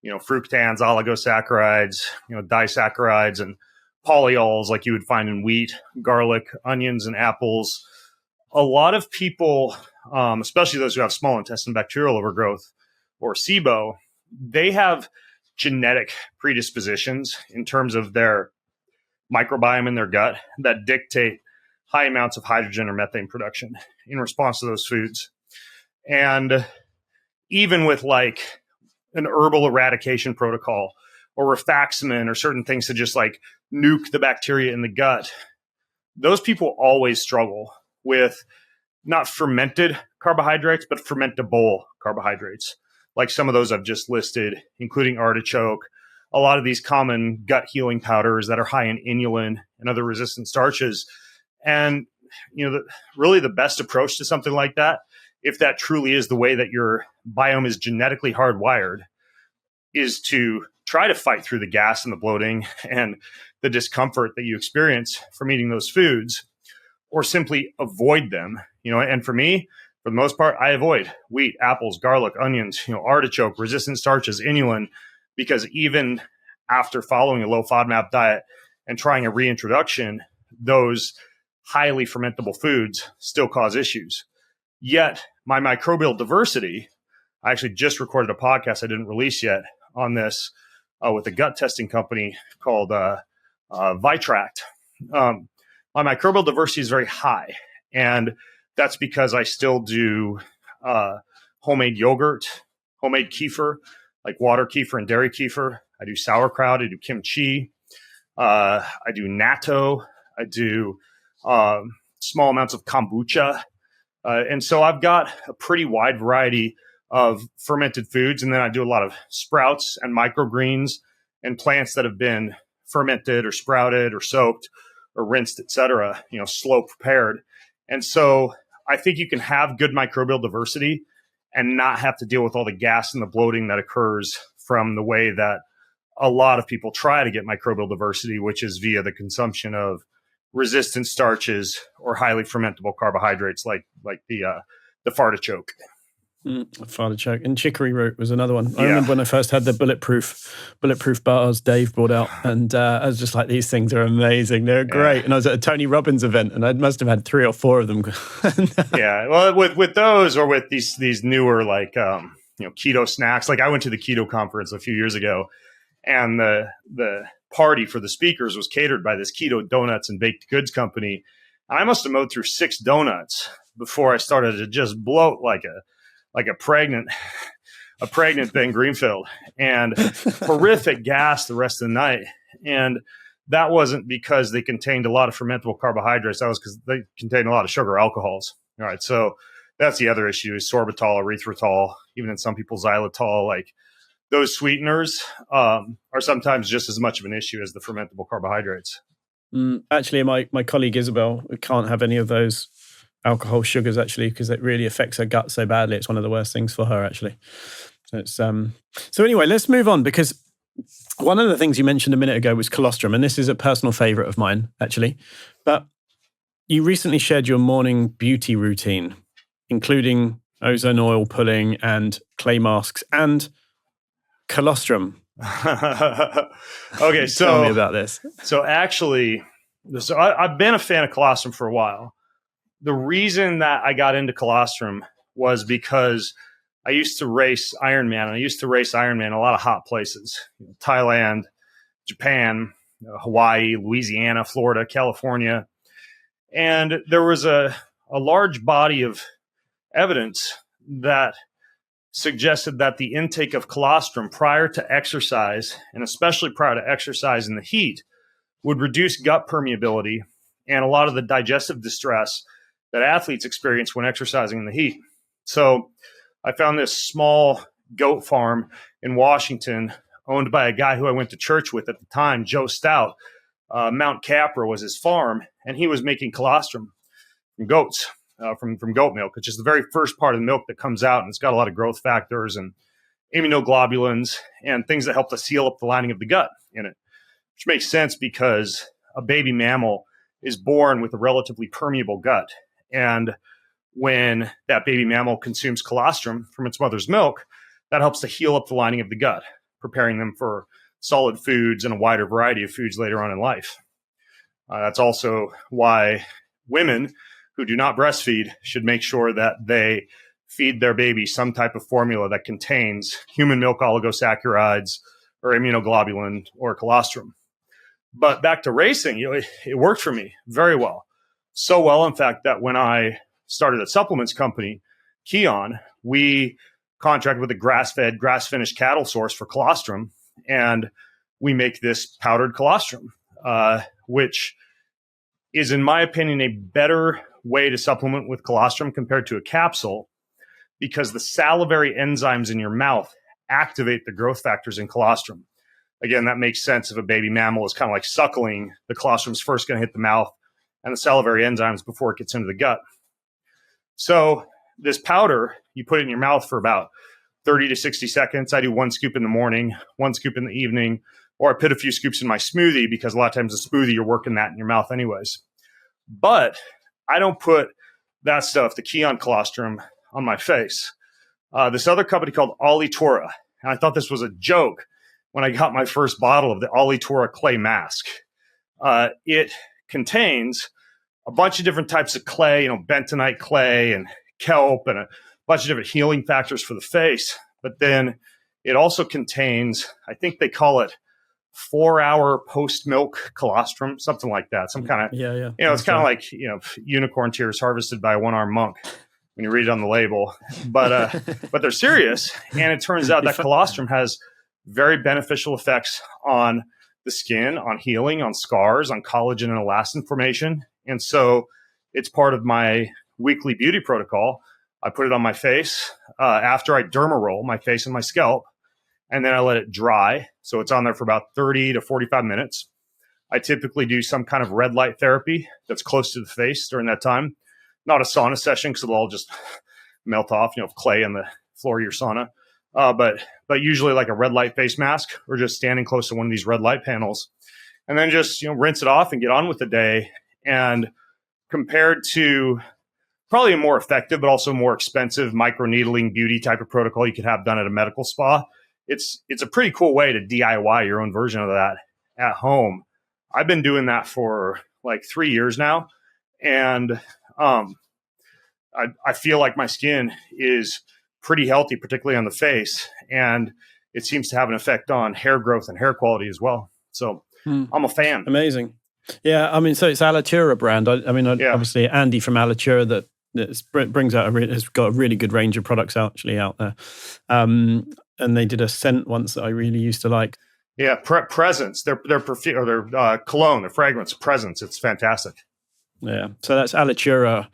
fructans, oligosaccharides, disaccharides, and polyols like you would find in wheat, garlic, onions, and apples. A lot of people, especially those who have small intestine bacterial overgrowth or SIBO, they have genetic predispositions in terms of their microbiome in their gut that dictate high amounts of hydrogen or methane production in response to those foods. And even with like an herbal eradication protocol or rifaximin or certain things to just like nuke the bacteria in the gut, those people always struggle with not fermented carbohydrates, but fermentable carbohydrates, like some of those I've just listed, including artichoke, a lot of these common gut healing powders that are high in inulin and other resistant starches. And, really the best approach to something like that, if that truly is the way that your biome is genetically hardwired, is to try to fight through the gas and the bloating and the discomfort that you experience from eating those foods, or simply avoid them. And for me, For the most part, I avoid wheat, apples, garlic, onions, artichoke, resistant starches, inulin, because even after following a low FODMAP diet and trying a reintroduction, those highly fermentable foods still cause issues. Yet my microbial diversity, I actually just recorded a podcast I didn't release yet on this with a gut testing company called Vitract. My microbial diversity is very high, and that's because I still do homemade yogurt, homemade kefir, like water kefir and dairy kefir. I do sauerkraut. I do kimchi. I do natto. I do small amounts of kombucha. And so I've got a pretty wide variety of fermented foods. And then I do a lot of sprouts and microgreens and plants that have been fermented or sprouted or soaked or rinsed, et cetera, slow prepared. And so I think you can have good microbial diversity and not have to deal with all the gas and the bloating that occurs from the way that a lot of people try to get microbial diversity, which is via the consumption of resistant starches or highly fermentable carbohydrates like the fartichoke. Fartichoke and chicory root was another one. I remember when I first had the bulletproof bars Dave brought out, and I was just like, these things are amazing. They're great. And I was at a Tony Robbins event, and I must have had 3 or 4 of them. Yeah, well, with those or with these newer keto snacks, like I went to the keto conference a few years ago, and the party for the speakers was catered by this keto donuts and baked goods company. I must have mowed through 6 donuts before I started to just bloat like a pregnant thing, Greenfield, and horrific gas the rest of the night. And that wasn't because they contained a lot of fermentable carbohydrates. That was because they contained a lot of sugar alcohols. All right. So that's the other issue is sorbitol, erythritol, even in some people xylitol. Like those sweeteners are sometimes just as much of an issue as the fermentable carbohydrates. Actually, my colleague Isabel can't have any of those alcohol sugars actually because it really affects her gut so badly. It's one of the worst things for her actually. So it's so anyway, let's move on, because one of the things you mentioned a minute ago was colostrum, and this is a personal favorite of mine actually. But you recently shared your morning beauty routine, including ozone oil pulling and clay masks and colostrum. Okay, so tell me about this. So actually, I've been a fan of colostrum for a while. The reason that I got into colostrum was because I used to race Ironman, and I used to race Ironman in a lot of hot places, Thailand, Japan, Hawaii, Louisiana, Florida, California. And there was a large body of evidence that suggested that the intake of colostrum prior to exercise, and especially prior to exercise in the heat, would reduce gut permeability and a lot of the digestive distress that athletes experience when exercising in the heat. So I found this small goat farm in Washington owned by a guy who I went to church with at the time, Joe Stout. Mount Capra was his farm, and he was making colostrum from goats, from goat milk, which is the very first part of the milk that comes out, and it's got a lot of growth factors and immunoglobulins and things that help to seal up the lining of the gut in it, which makes sense because a baby mammal is born with a relatively permeable gut. And when that baby mammal consumes colostrum from its mother's milk, that helps to heal up the lining of the gut, preparing them for solid foods and a wider variety of foods later on in life. That's also why women who do not breastfeed should make sure that they feed their baby some type of formula that contains human milk oligosaccharides or immunoglobulin or colostrum. But back to racing, it worked for me very well. So well, in fact, that when I started a supplements company, Keon, we contracted with a grass-fed, grass-finished cattle source for colostrum, and we make this powdered colostrum, which is, in my opinion, a better way to supplement with colostrum compared to a capsule, because the salivary enzymes in your mouth activate the growth factors in colostrum. Again, that makes sense if a baby mammal is kind of like suckling. The colostrum is first going to hit the mouth and the salivary enzymes before it gets into the gut. So this powder, you put it in your mouth for about 30 to 60 seconds. I do 1 scoop in the morning, 1 scoop in the evening, or I put a few scoops in my smoothie because a lot of times a smoothie, you're working that in your mouth anyways. But I don't put that stuff, the Keon colostrum, on my face. This other company called Lieurance, and I thought this was a joke when I got my first bottle of the Lieurance clay mask. It contains a bunch of different types of clay, bentonite clay and kelp and a bunch of different healing factors for the face. But then it also contains, I think they call it 4-hour post-milk colostrum, something like that. Some kind of, it's kind of like, unicorn tears harvested by a one-armed monk when you read it on the label. But they're serious. And it turns out that colostrum has very beneficial effects on the skin, on healing, on scars, on collagen and elastin formation. And so it's part of my weekly beauty protocol. I put it on my face after I derma roll my face and my scalp, and then I let it dry. So it's on there for about 30 to 45 minutes. I typically do some kind of red light therapy that's close to the face during that time. Not a sauna session because it'll all just melt off, clay on the floor of your sauna. But usually like a red light face mask or just standing close to one of these red light panels. And then just, rinse it off and get on with the day. And compared to probably a more effective, but also more expensive microneedling beauty type of protocol you could have done at a medical spa, it's a pretty cool way to DIY your own version of that at home. I've been doing that for like 3 years now. And I feel like my skin is pretty healthy, particularly on the face. And it seems to have an effect on hair growth and hair quality as well. So I'm a fan. Amazing. Yeah, I mean, so it's Lieurance brand. Obviously Andy from Lieurance that brings out has got a really good range of products actually out there. And they did a scent once that I really used to like. Yeah, Presence. Their perfume or their cologne, their fragrance, Presence. It's fantastic. Yeah, so that's Lieurance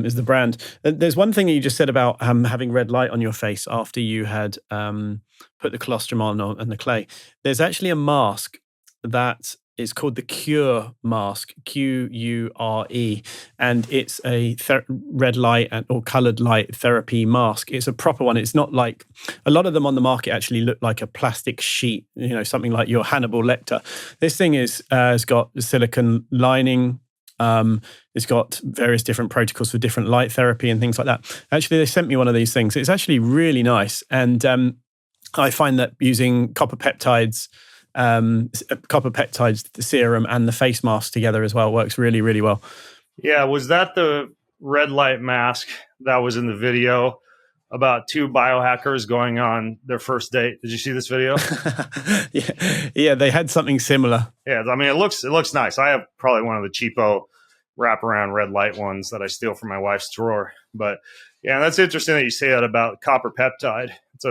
is the brand. There's one thing that you just said about having red light on your face after you had put the colostrum on and the clay. There's actually a mask that is called the Cure mask, Qure, and it's a red light or colored light therapy mask. It's a proper one. It's not like a lot of them on the market actually look like a plastic sheet, something like your Hannibal Lecter. This thing has got silicone lining. It's got various different protocols for different light therapy and things like that. Actually, they sent me one of these things. It's actually really nice. And I find that using copper peptides, the serum and the face mask together as well works really, really well. Yeah. Was that the red light mask that was in the video about two biohackers going on their first date? Did you see this video? Yeah, they had something similar. Yeah, I mean, it looks nice. I have probably one of the cheapo wraparound red light ones that I steal from my wife's drawer. But yeah, that's interesting that you say that about copper peptide. It's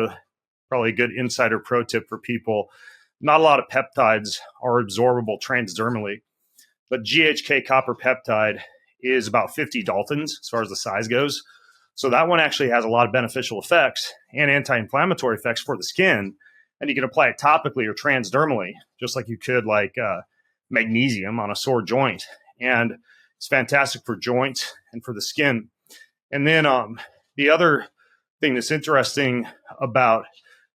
probably a good insider pro tip for people. Not a lot of peptides are absorbable transdermally, but GHK copper peptide is about 50 Daltons as far as the size goes. So that one actually has a lot of beneficial effects and anti-inflammatory effects for the skin. And you can apply it topically or transdermally, just like you could like magnesium on a sore joint. And it's fantastic for joints and for the skin. And then the other thing that's interesting about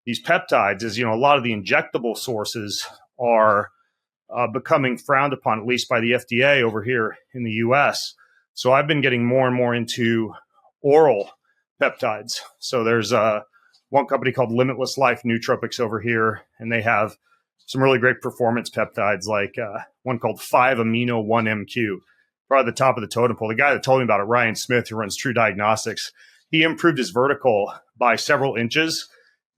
these peptides is, a lot of the injectable sources are becoming frowned upon, at least by the FDA over here in the US. So I've been getting more and more into oral peptides. So there's one company called Limitless Life Nootropics over here, and they have some really great performance peptides, like one called 5-amino-1-MQ, probably the top of the totem pole. The guy that told me about it, Ryan Smith, who runs True Diagnostics, he improved his vertical by several inches,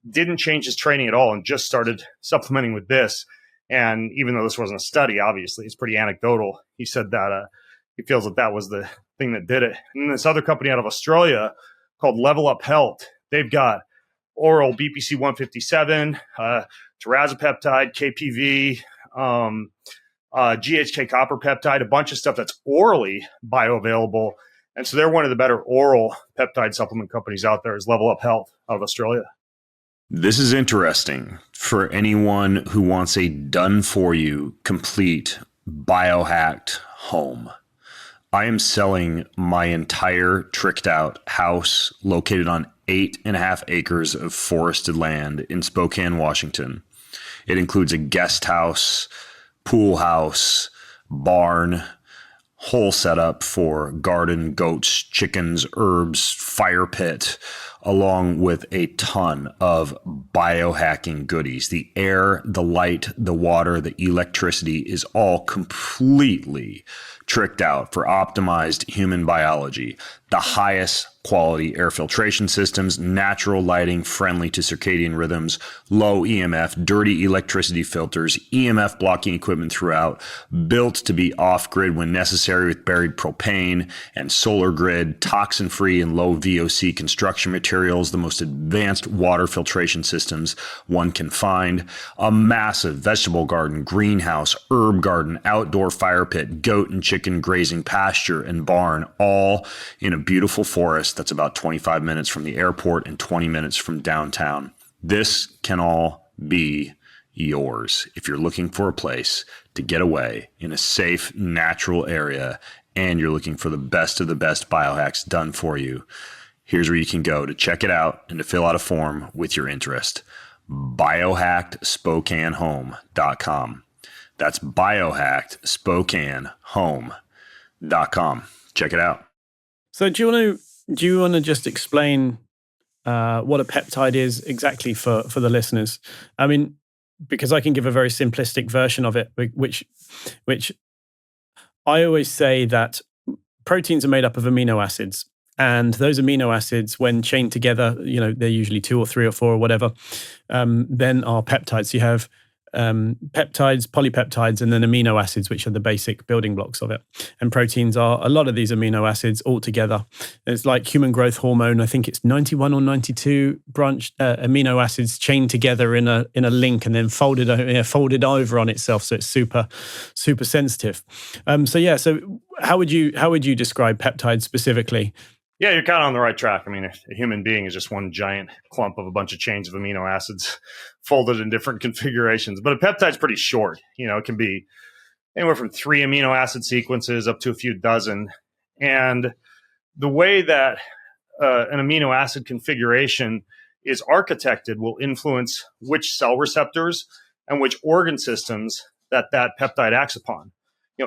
didn't change his training at all, and just started supplementing with this. And even though this wasn't a study, obviously, it's pretty anecdotal. He said that he feels that was the thing that did it. And this other company out of Australia called Level Up Health, they've got oral BPC 157, tirazepeptide, KPV, GHK copper peptide, a bunch of stuff that's orally bioavailable. And so they're one of the better oral peptide supplement companies out there, is Level Up Health out of Australia. This is interesting for anyone who wants a done-for-you, complete, biohacked home. I am selling my entire tricked-out house located on 8.5 acres of forested land in Spokane, Washington. It includes a guest house, pool house, barn, whole setup for garden, goats, chickens, herbs, fire pit, along with a ton of biohacking goodies. The air, the light, the water, the electricity is all completely tricked out for optimized human biology. The highest quality air filtration systems, natural lighting friendly to circadian rhythms, low EMF, dirty electricity filters, EMF blocking equipment throughout, built to be off-grid when necessary with buried propane and solar grid, toxin-free and low VOC construction materials, the most advanced water filtration systems one can find, a massive vegetable garden, greenhouse, herb garden, outdoor fire pit, goat and chicken grazing pasture and barn, all in a beautiful forest that's about 25 minutes from the airport and 20 minutes from downtown. This can all be yours if you're looking for a place to get away in a safe, natural area and you're looking for the best of the best biohacks done for you. Here's where you can go to check it out and to fill out a form with your interest. BiohackedSpokaneHome.com. That's BiohackedSpokaneHome.com. Check it out. So do you want to just explain what a peptide is exactly for the listeners? I mean, because I can give a very simplistic version of it, which I always say that proteins are made up of amino acids. And those amino acids, when chained together, they're usually 2 or 3 or 4 or whatever, then are peptides. You have peptides, polypeptides, and then amino acids, which are the basic building blocks of it. And proteins are a lot of these amino acids all together. It's like human growth hormone. I think it's 91 or 92 branch amino acids chained together in a link and then folded over on itself. So it's super, super sensitive. So how would you describe peptides specifically? Yeah, you're kind of on the right track. I mean, a human being is just one giant clump of a bunch of chains of amino acids folded in different configurations. But a peptide's pretty short. It can be anywhere from 3 amino acid sequences up to a few dozen. And the way that an amino acid configuration is architected will influence which cell receptors and which organ systems that peptide acts upon.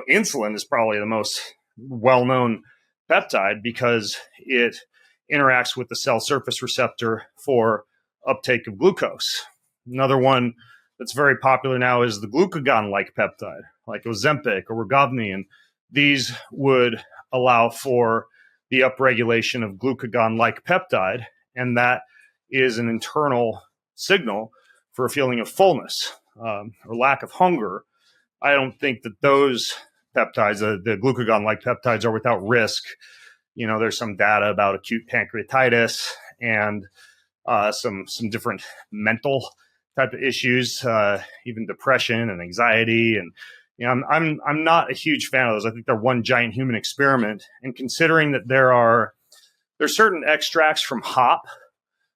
Insulin is probably the most well-known peptide because it interacts with the cell surface receptor for uptake of glucose. Another one that's very popular now is the glucagon-like peptide, like Ozempic or Wegovy, and these would allow for the upregulation of glucagon-like peptide, and that is an internal signal for a feeling of fullness or lack of hunger. I don't think that those peptides, the glucagon-like peptides, are without risk. There's some data about acute pancreatitis and some different mental type of issues, even depression and anxiety. And I'm not a huge fan of those. I think they're one giant human experiment. And considering that there's certain extracts from hop,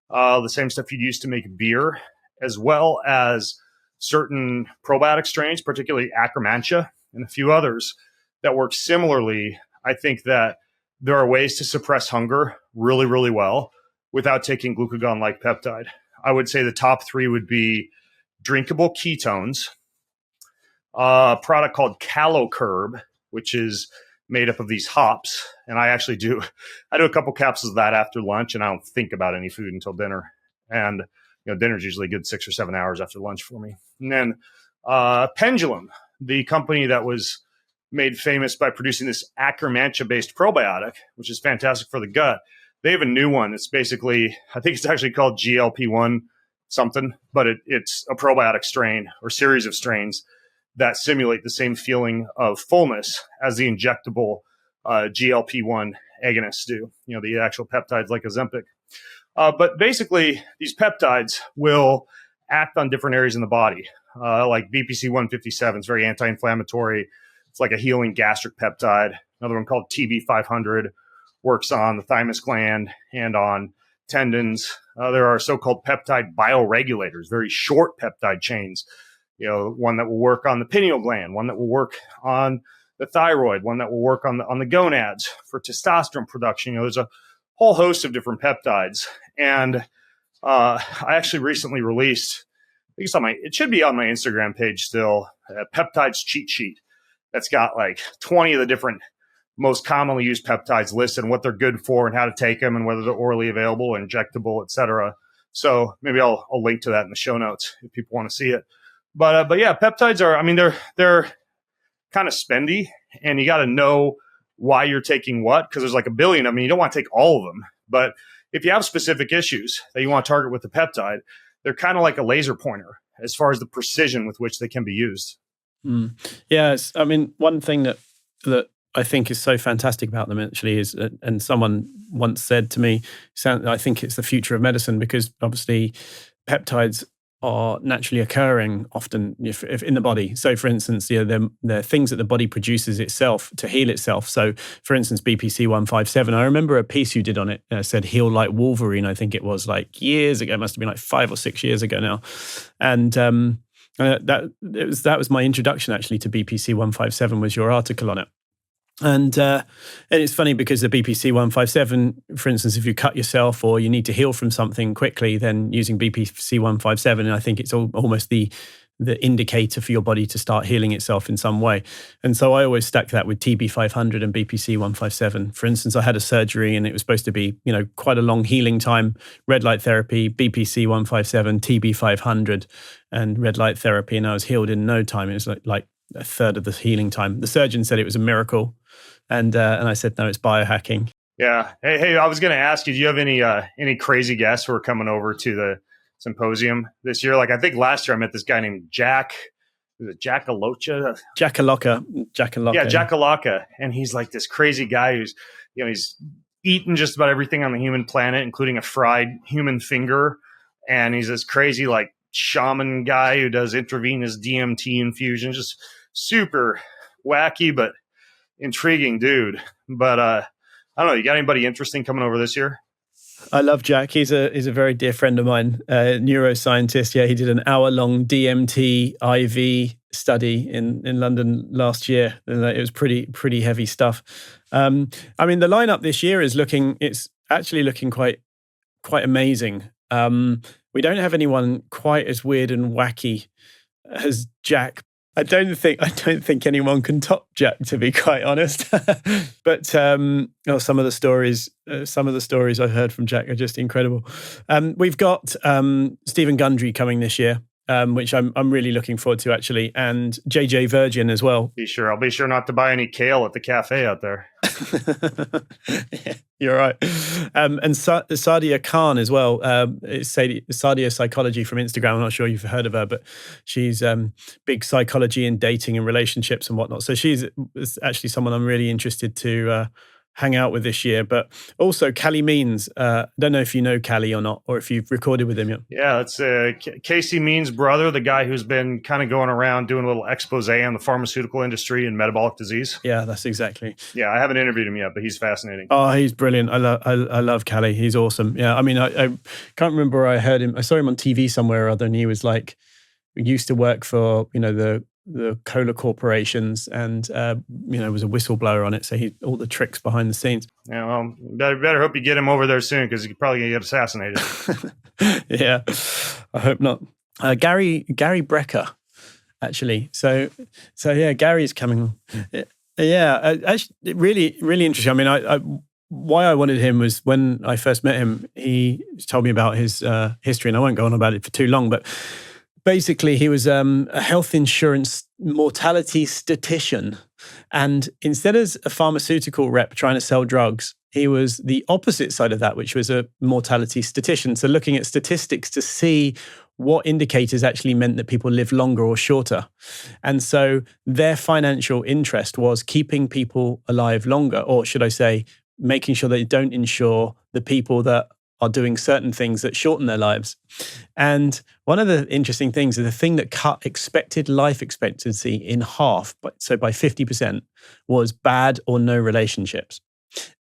the same stuff you'd use to make beer, as well as certain probiotic strains, particularly Akkermansia, and a few others that work similarly, I think that there are ways to suppress hunger really, really well without taking glucagon-like peptide. I would say the top 3 would be drinkable ketones, a product called CaloCurb, which is made up of these hops. And I do a couple capsules of that after lunch, and I don't think about any food until dinner. And dinner's usually a good 6 or 7 hours after lunch for me. And then Pendulum, the company that was made famous by producing this Akkermansia-based probiotic, which is fantastic for the gut. They have a new one. It's basically, I think it's actually called GLP-1 something, but it's a probiotic strain or series of strains that simulate the same feeling of fullness as the injectable GLP-1 agonists do, the actual peptides like Ozempic. But basically, these peptides will act on different areas in the body. Like BPC 157 is very anti-inflammatory. It's like a healing gastric peptide. Another one called TB 500 works on the thymus gland and on tendons. There are so-called peptide bioregulators, very short peptide chains. One that will work on the pineal gland, one that will work on the thyroid, one that will work on the gonads for testosterone production. There's a whole host of different peptides. And I actually recently released, I think it should be on my Instagram page still, a peptides cheat sheet that's got like 20 of the different most commonly used peptides listed and what they're good for and how to take them and whether they're orally available, injectable, et cetera. So maybe I'll link to that in the show notes if people want to see it. But yeah, peptides are, I mean, they're kind of spendy, and you got to know why you're taking what, because there's like a billion. I mean, you don't want to take all of them, but if you have specific issues that you want to target with the peptide, they're kind of like a laser pointer as far as the precision with which they can be used. Yes. I mean, one thing that I think is so fantastic about them actually is, and someone once said to me, I think it's the future of medicine, because obviously peptides are naturally occurring often if in the body. So for instance, they're things that the body produces itself to heal itself. So for instance, BPC 157, I remember a piece you did on it, said heal like Wolverine. I think it was like years ago, it must have been like 5 or 6 years ago now. And that was my introduction actually to BPC 157, was your article on it. And it's funny because the BPC 157, for instance, if you cut yourself or you need to heal from something quickly, then using BPC 157, I think it's almost the indicator for your body to start healing itself in some way. And so I always stack that with TB 500 and BPC 157. For instance, I had a surgery and it was supposed to be, quite a long healing time, red light therapy, BPC 157, TB 500, and red light therapy, and I was healed in no time. It was like a third of the healing time. The surgeon said it was a miracle. And I said, no, it's biohacking. Yeah. Hey, I was going to ask you, do you have any crazy guests who are coming over to the symposium this year? Like, I think last year I met this guy named Jack. Was it Jackalocha? Jackalocha. Yeah, Jackalocha. And he's like this crazy guy who's, he's eaten just about everything on the human planet, including a fried human finger. And he's this crazy, like, shaman guy who does intravenous DMT infusions. Just super wacky, but intriguing dude. But I don't know, you got anybody interesting coming over this year? I love Jack. He's a very dear friend of mine, neuroscientist. Yeah, he did an hour-long DMT IV study in London last year. It was pretty heavy stuff. I mean, the lineup this year it's actually looking quite amazing. We don't have anyone quite as weird and wacky as Jack. I don't think anyone can top Jack, to be quite honest. But some of the stories I've heard from Jack are just incredible. We've got Stephen Gundry coming this year, which I'm really looking forward to actually, and JJ Virgin as well. I'll be sure not to buy any kale at the cafe out there. Yeah, you're right. And Sadia Khan as well. It's Sadia Psychology from Instagram. I'm not sure you've heard of her, but she's big psychology and dating and relationships and whatnot. So she's actually someone I'm really interested to hang out with this year. But also Callie Means. I don't know if you know Callie or not, or if you've recorded with him yet. Yeah, it's Casey Means' brother, the guy who's been kind of going around doing a little expose on the pharmaceutical industry and metabolic disease. Yeah, that's exactly. Yeah, I haven't interviewed him yet, but he's fascinating. Oh, he's brilliant. I love Callie. He's awesome. Yeah, I mean, I can't remember where I heard him. I saw him on TV somewhere or other, and he was like, used to work for, the cola corporations, and was a whistleblower on it. So all the tricks behind the scenes. Yeah, well, better hope you get him over there soon, because he's probably gonna get assassinated. Yeah, I hope not. Gary Brecker, actually. So yeah, Gary's coming. Yeah, actually, really interesting. I mean, why I wanted him was when I first met him, he told me about his history, and I won't go on about it for too long, but basically, he was a health insurance mortality statistician. And instead of a pharmaceutical rep trying to sell drugs, he was the opposite side of that, which was a mortality statistician. So looking at statistics to see what indicators actually meant that people live longer or shorter. And so their financial interest was keeping people alive longer, or should I say, making sure they don't insure the people that are doing certain things that shorten their lives. And one of the interesting things is the thing that cut expected life expectancy in half, so by 50%, was bad or no relationships.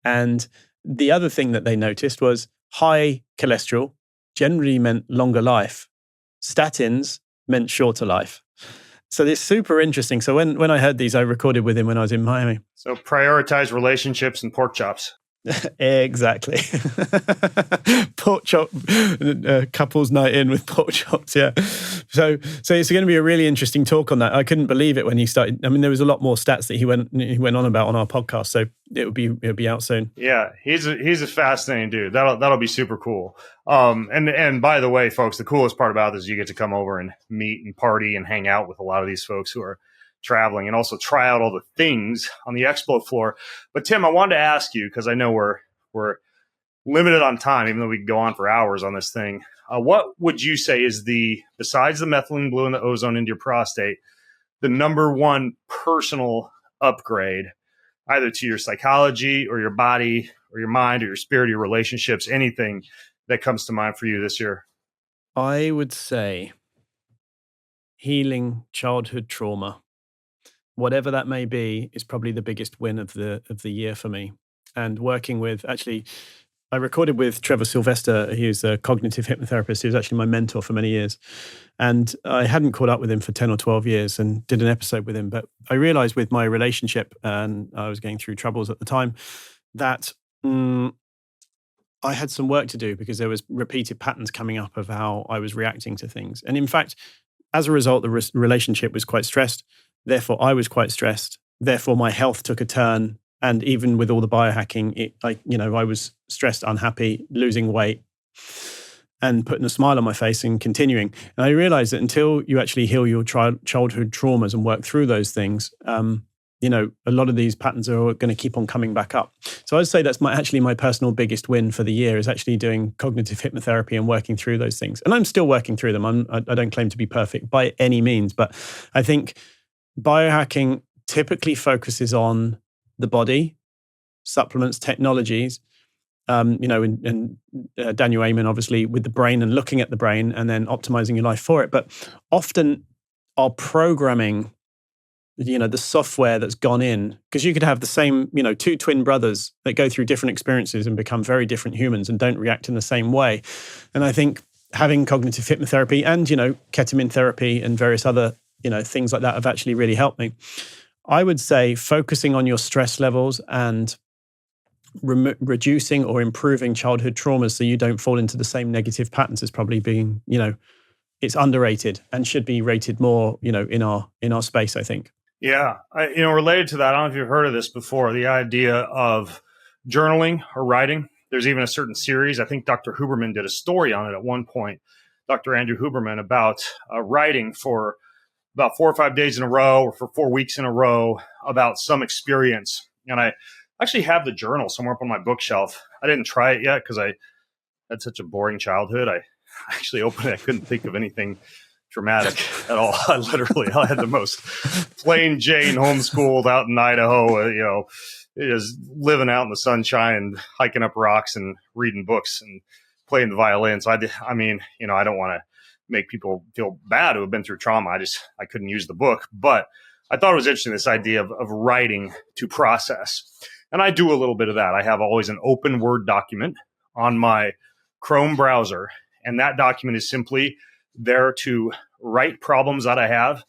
And the other thing that they noticed was high cholesterol generally meant longer life. Statins meant shorter life. So it's super interesting. So when I heard these, I recorded with him when I was in Miami. So prioritize relationships and pork chops. Exactly. Pork chop, couples night in with pork chops. Yeah. So it's going to be a really interesting talk on that. I couldn't believe it when he started. I mean, there was a lot more stats that he went on about on our podcast. So it'll be out soon. Yeah, he's a fascinating dude. That'll be super cool. And by the way, folks, the coolest part about this is you get to come over and meet and party and hang out with a lot of these folks who are traveling and also try out all the things on the expo floor. But Tim, I wanted to ask you, because I know we're limited on time, even though we could go on for hours on this thing. What would you say is besides the methylene blue and the ozone into your prostate, the number one personal upgrade, either to your psychology or your body or your mind or your spirit or your relationships, anything that comes to mind for you this year? I would say healing childhood trauma, whatever that may be, is probably the biggest win of the year for me. And working with, actually, I recorded with Trevor Sylvester. He was a cognitive hypnotherapist. He was actually my mentor for many years. And I hadn't caught up with him for 10 or 12 years and did an episode with him. But I realized with my relationship, and I was going through troubles at the time, that I had some work to do because there was repeated patterns coming up of how I was reacting to things. And in fact, as a result, the relationship was quite stressed. Therefore, I was quite stressed. Therefore, my health took a turn. And even with all the biohacking, I was stressed, unhappy, losing weight, and putting a smile on my face and continuing. And I realized that until you actually heal your childhood traumas and work through those things, a lot of these patterns are going to keep on coming back up. So I'd say that's my personal biggest win for the year is actually doing cognitive hypnotherapy and working through those things. And I'm still working through them. I don't claim to be perfect by any means, but I think biohacking typically focuses on the body, supplements, technologies, and Daniel Amen, obviously, with the brain and looking at the brain and then optimizing your life for it. But often our programming, the software that's gone in, because you could have the same, two twin brothers that go through different experiences and become very different humans and don't react in the same way. And I think having cognitive hypnotherapy and, ketamine therapy and various other, things like that have actually really helped me. I would say focusing on your stress levels and reducing or improving childhood traumas so you don't fall into the same negative patterns is probably being, it's underrated and should be rated more, in our space, I think. Yeah. Related to that, I don't know if you've heard of this before, the idea of journaling or writing. There's even a certain series. I think Dr. Huberman did a story on it at one point, Dr. Andrew Huberman, about writing for about 4 or 5 days in a row or for 4 weeks in a row about some experience. And I actually have the journal somewhere up on my bookshelf. I didn't try it yet because I had such a boring childhood. I actually opened it. I couldn't think of anything dramatic at all. I had the most plain Jane homeschooled out in Idaho, just living out in the sunshine and hiking up rocks and reading books and playing the violin. So I don't want to make people feel bad who have been through trauma. I couldn't use the book, but I thought it was interesting, this idea of writing to process. And I do a little bit of that. I have always an open Word document on my Chrome browser. And that document is simply there to write problems that I have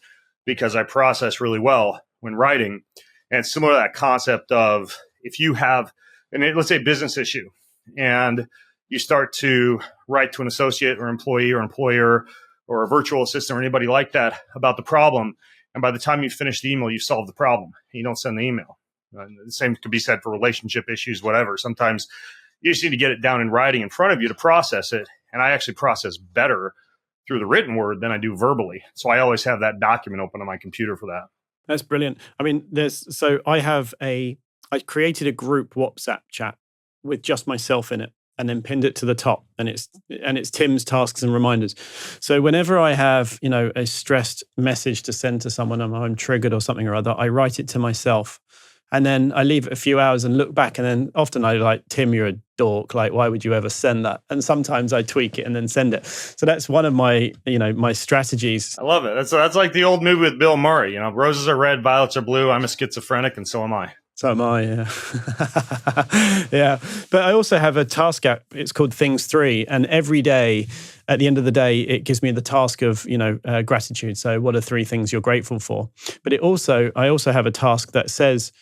because I process really well when writing. And it's similar to that concept of if you have, let's say, business issue, and you start to write to an associate or employee or employer or a virtual assistant or anybody like that about the problem. And by the time you finish the email, you solve the problem. You don't send the email. The same could be said for relationship issues, whatever. Sometimes you just need to get it down in writing in front of you to process it. And I actually process better through the written word than I do verbally. So I always have that document open on my computer for that. That's brilliant. I mean, I created a group WhatsApp chat with just myself in it, and then pinned it to the top, and it's Tim's tasks and reminders. So whenever I have, a stressed message to send to someone, I'm triggered or something or other, I write it to myself, and then I leave it a few hours and look back, and then often I like, Tim, you're a dork. Like, why would you ever send that? And sometimes I tweak it and then send it. So that's one of my, my strategies. I love it. That's like the old movie with Bill Murray. Roses are red, violets are blue. I'm a schizophrenic, and so am I. So am I, yeah. Yeah. But I also have a task app. It's called Things 3. And every day, at the end of the day, it gives me the task of, gratitude. So what are 3 things you're grateful for? But I also have a task that says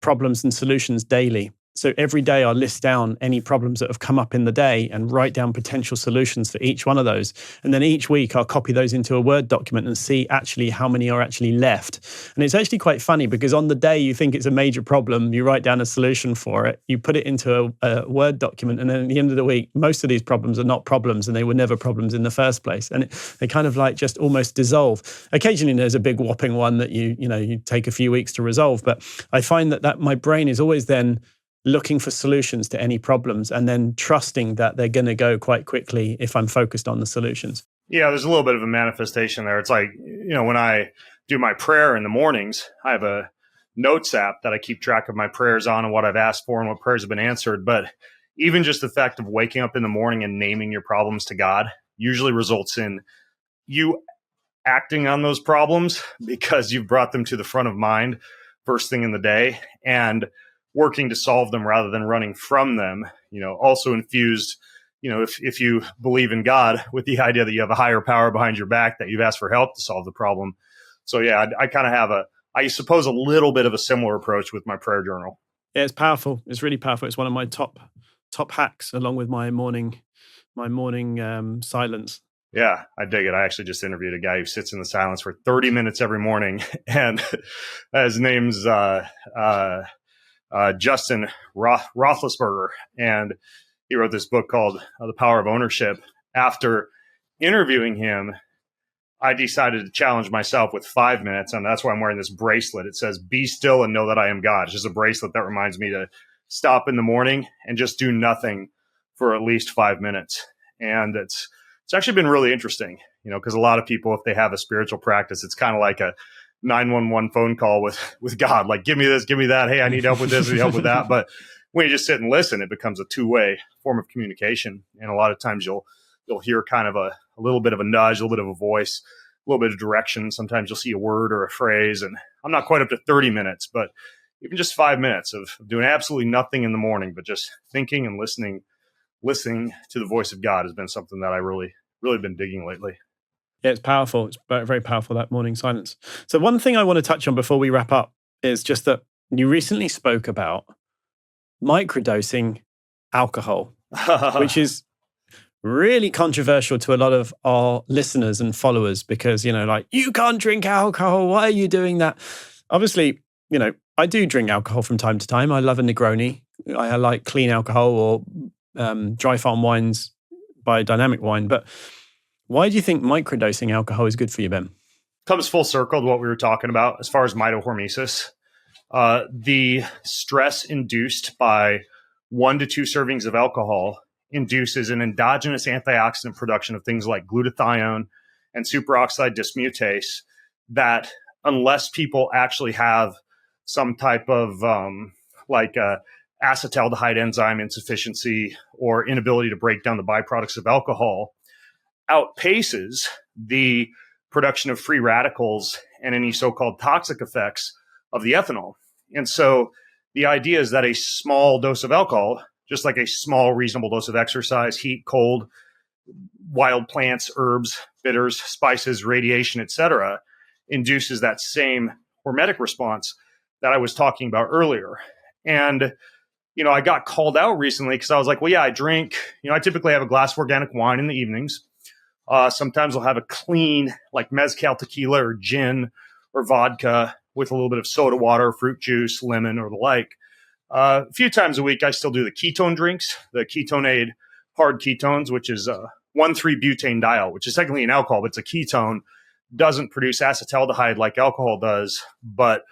problems and solutions daily. So every day I list down any problems that have come up in the day and write down potential solutions for each one of those. And then each week I'll copy those into a Word document and see actually how many are actually left. And it's actually quite funny because on the day you think it's a major problem, you write down a solution for it, you put it into a Word document, and then at the end of the week, most of these problems are not problems and they were never problems in the first place. And they kind of like just almost dissolve. Occasionally there's a big whopping one that you take a few weeks to resolve. But I find that my brain is always then looking for solutions to any problems and then trusting that they're going to go quite quickly if I'm focused on the solutions. Yeah, there's a little bit of a manifestation there. It's like, when I do my prayer in the mornings, I have a notes app that I keep track of my prayers on and what I've asked for and what prayers have been answered. But even just the fact of waking up in the morning and naming your problems to God usually results in you acting on those problems because you've brought them to the front of mind first thing in the day and working to solve them rather than running from them. Also infused, if you believe in God, with the idea that you have a higher power behind your back, that you've asked for help to solve the problem. So yeah, I kind of have I suppose a little bit of a similar approach with my prayer journal. Yeah, it's powerful. It's really powerful. It's one of my top hacks, along with my morning silence. Yeah, I dig it. I actually just interviewed a guy who sits in the silence for 30 minutes every morning, and his name's Justin Roethlisberger, and he wrote this book called The Power of Ownership. After interviewing him, I decided to challenge myself with 5 minutes, and that's why I'm wearing this bracelet. It says, "Be still and know that I am God." It's just a bracelet that reminds me to stop in the morning and just do nothing for at least 5 minutes. And it's actually been really interesting, because a lot of people, if they have a spiritual practice, it's kind of like a 911 phone call with God, like, give me this, give me that. Hey, I need help with this, I need help with that. But when you just sit and listen, it becomes a two-way form of communication. And a lot of times you'll hear kind of a little bit of a nudge, a little bit of a voice, a little bit of direction. Sometimes you'll see a word or a phrase. And I'm not quite up to 30 minutes, but even just 5 minutes of doing absolutely nothing in the morning, but just thinking and listening to the voice of God has been something that I really, really been digging lately. Yeah, it's powerful. It's very, very powerful, that morning silence. So one thing I want to touch on before we wrap up is just that you recently spoke about microdosing alcohol, which is really controversial to a lot of our listeners and followers because, you can't drink alcohol. Why are you doing that? Obviously, I do drink alcohol from time to time. I love a Negroni. I like clean alcohol or dry farm wines, biodynamic wine. But why do you think microdosing alcohol is good for you, Ben? Comes full circle to what we were talking about as far as mitohormesis. The stress induced by 1 to 2 servings of alcohol induces an endogenous antioxidant production of things like glutathione and superoxide dismutase that, unless people actually have some type of acetaldehyde enzyme insufficiency or inability to break down the byproducts of alcohol, outpaces the production of free radicals and any so-called toxic effects of the ethanol. And so the idea is that a small dose of alcohol, just like a small reasonable dose of exercise, heat, cold, wild plants, herbs, bitters, spices, radiation, etc., induces that same hormetic response that I was talking about earlier. And I got called out recently because I was like, well, yeah, I drink, I typically have a glass of organic wine in the evenings. Sometimes I'll have a clean, like mezcal tequila or gin or vodka with a little bit of soda water, fruit juice, lemon, or the like. A few times a week, I still do the ketone drinks, the Ketonade hard ketones, which is 1,3-butane-diol, which is technically an alcohol, but it's a ketone, doesn't produce acetaldehyde like alcohol does, but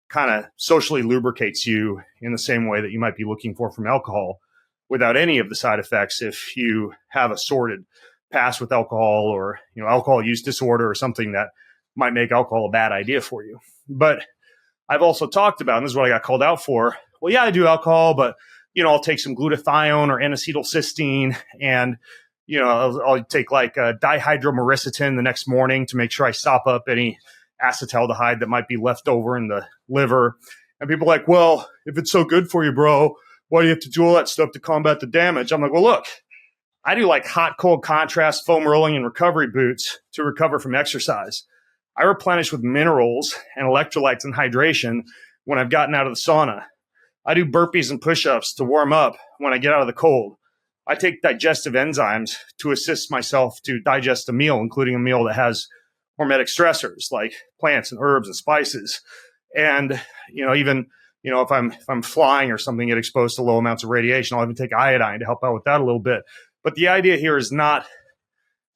kind of socially lubricates you in the same way that you might be looking for from alcohol without any of the side effects if you have a sordid past with alcohol or alcohol use disorder or something that might make alcohol a bad idea for you. But I've also talked about, and this is what I got called out for, well, yeah, I do alcohol, but I'll take some glutathione or N-acetylcysteine and I'll take like dihydromyricetin the next morning to make sure I sop up any acetaldehyde that might be left over in the liver. And people are like, well, if it's so good for you, bro, why do you have to do all that stuff to combat the damage? I'm like, well, look, I do like hot, cold contrast, foam rolling, and recovery boots to recover from exercise. I replenish with minerals and electrolytes and hydration when I've gotten out of the sauna. I do burpees and push-ups to warm up when I get out of the cold. I take digestive enzymes to assist myself to digest a meal, including a meal that has hormetic stressors like plants and herbs and spices. And, even, if I'm flying or something, get exposed to low amounts of radiation, I'll even take iodine to help out with that a little bit. But the idea here is the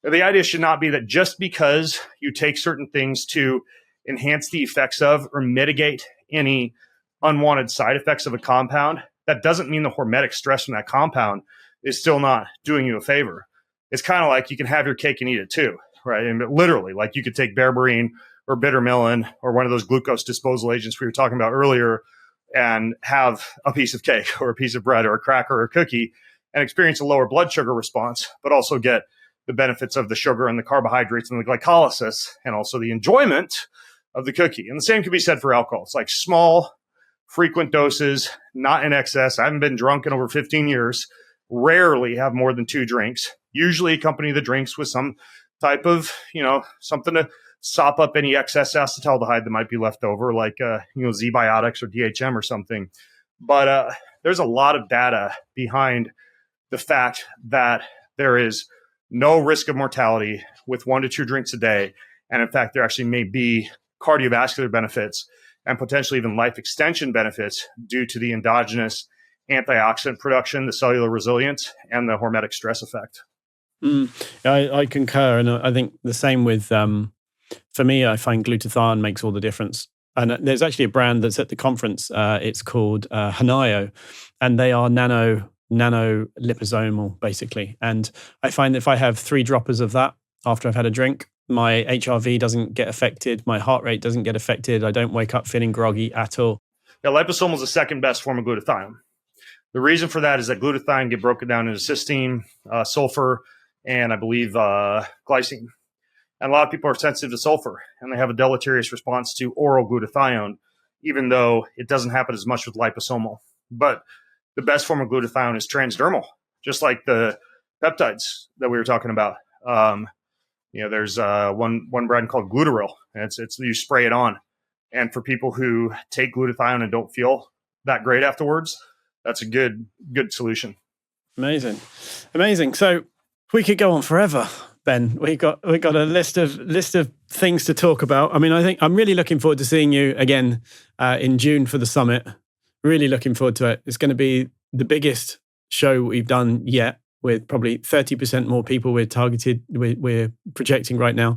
idea should not be that just because you take certain things to enhance the effects of or mitigate any unwanted side effects of a compound, that doesn't mean the hormetic stress from that compound is still not doing you a favor. It's kind of like you can have your cake and eat it too, right? And literally, like you could take berberine or bitter melon or one of those glucose disposal agents we were talking about earlier and have a piece of cake or a piece of bread or a cracker or a cookie and experience a lower blood sugar response, but also get the benefits of the sugar and the carbohydrates and the glycolysis and also the enjoyment of the cookie. And the same can be said for alcohol. It's like small, frequent doses, not in excess. I haven't been drunk in over 15 years. Rarely have more than 2 drinks. Usually accompany the drinks with some type of, something to sop up any excess acetaldehyde that might be left over, like, Z-Biotics or DHM or something. But there's a lot of data behind the fact that there is no risk of mortality with 1 to 2 drinks a day. And in fact, there actually may be cardiovascular benefits and potentially even life extension benefits due to the endogenous antioxidant production, the cellular resilience, and the hormetic stress effect. I concur. And I think the same with, for me, I find glutathione makes all the difference. And there's actually a brand that's at the conference. It's called Hanayo, and they are nano liposomal, basically. And I find that if I have 3 droppers of that after I've had a drink, my HRV doesn't get affected. My heart rate doesn't get affected. I don't wake up feeling groggy at all. Yeah, liposomal is the second best form of glutathione. The reason for that is that glutathione get broken down into cysteine, sulfur, and I believe glycine. And a lot of people are sensitive to sulfur, and they have a deleterious response to oral glutathione, even though it doesn't happen as much with liposomal. But the best form of glutathione is transdermal, just like the peptides that we were talking about. There's one brand called Glutaril, and it's you spray it on. And for people who take glutathione and don't feel that great afterwards, that's a good solution. Amazing. So we could go on forever, Ben. We got a list of things to talk about. I mean, I think I'm really looking forward to seeing you again in June for the summit. Really looking forward to it. It's going to be the biggest show we've done yet, with probably 30% more people we're projecting right now.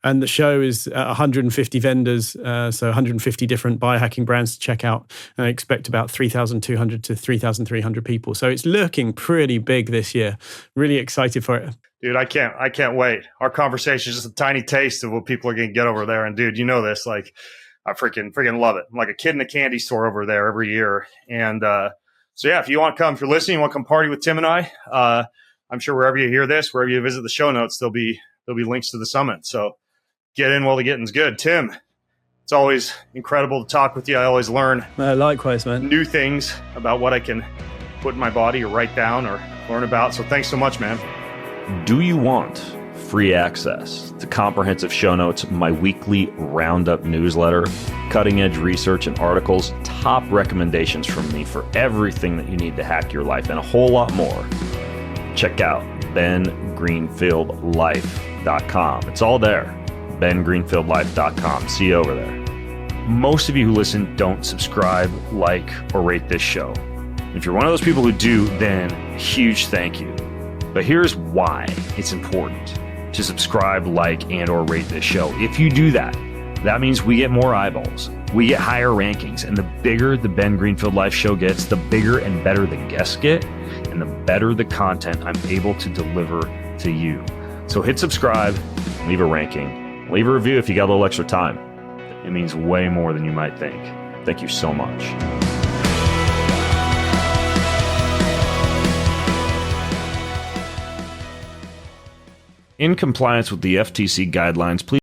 And the show is 150 vendors, so 150 different biohacking brands to check out. And I expect about 3,200 to 3,300 people. So it's looking pretty big this year. Really excited for it. Dude, I can't wait. Our conversation is just a tiny taste of what people are going to get over there. And dude, you know this, like I freaking love it. I'm like a kid in a candy store over there every year. And so yeah, if you want to come, if you're listening, you want to come party with Tim and I, I'm sure wherever you hear this, wherever you visit the show notes, there'll be links to the summit. So get in while the getting's good. Tim, it's always incredible to talk with you. I always learn likewise, man. New things about what I can put in my body or write down or learn about. So thanks so much, man. Do you want free access to comprehensive show notes, my weekly roundup newsletter, cutting-edge research and articles, top recommendations from me for everything that you need to hack your life, and a whole lot more? Check out bengreenfieldlife.com. It's all there. bengreenfieldlife.com. See you over there. Most of you who listen don't subscribe, like, or rate this show. If you're one of those people who do, then huge thank you. But here's why it's important to subscribe, like, and or rate this show. If you do that, that means we get more eyeballs. We get higher rankings. And the bigger the Ben Greenfield Life show gets, the bigger and better the guests get, and the better the content I'm able to deliver to you. So hit subscribe, leave a ranking, leave a review if you got a little extra time. It means way more than you might think. Thank you so much. In compliance with the FTC guidelines, please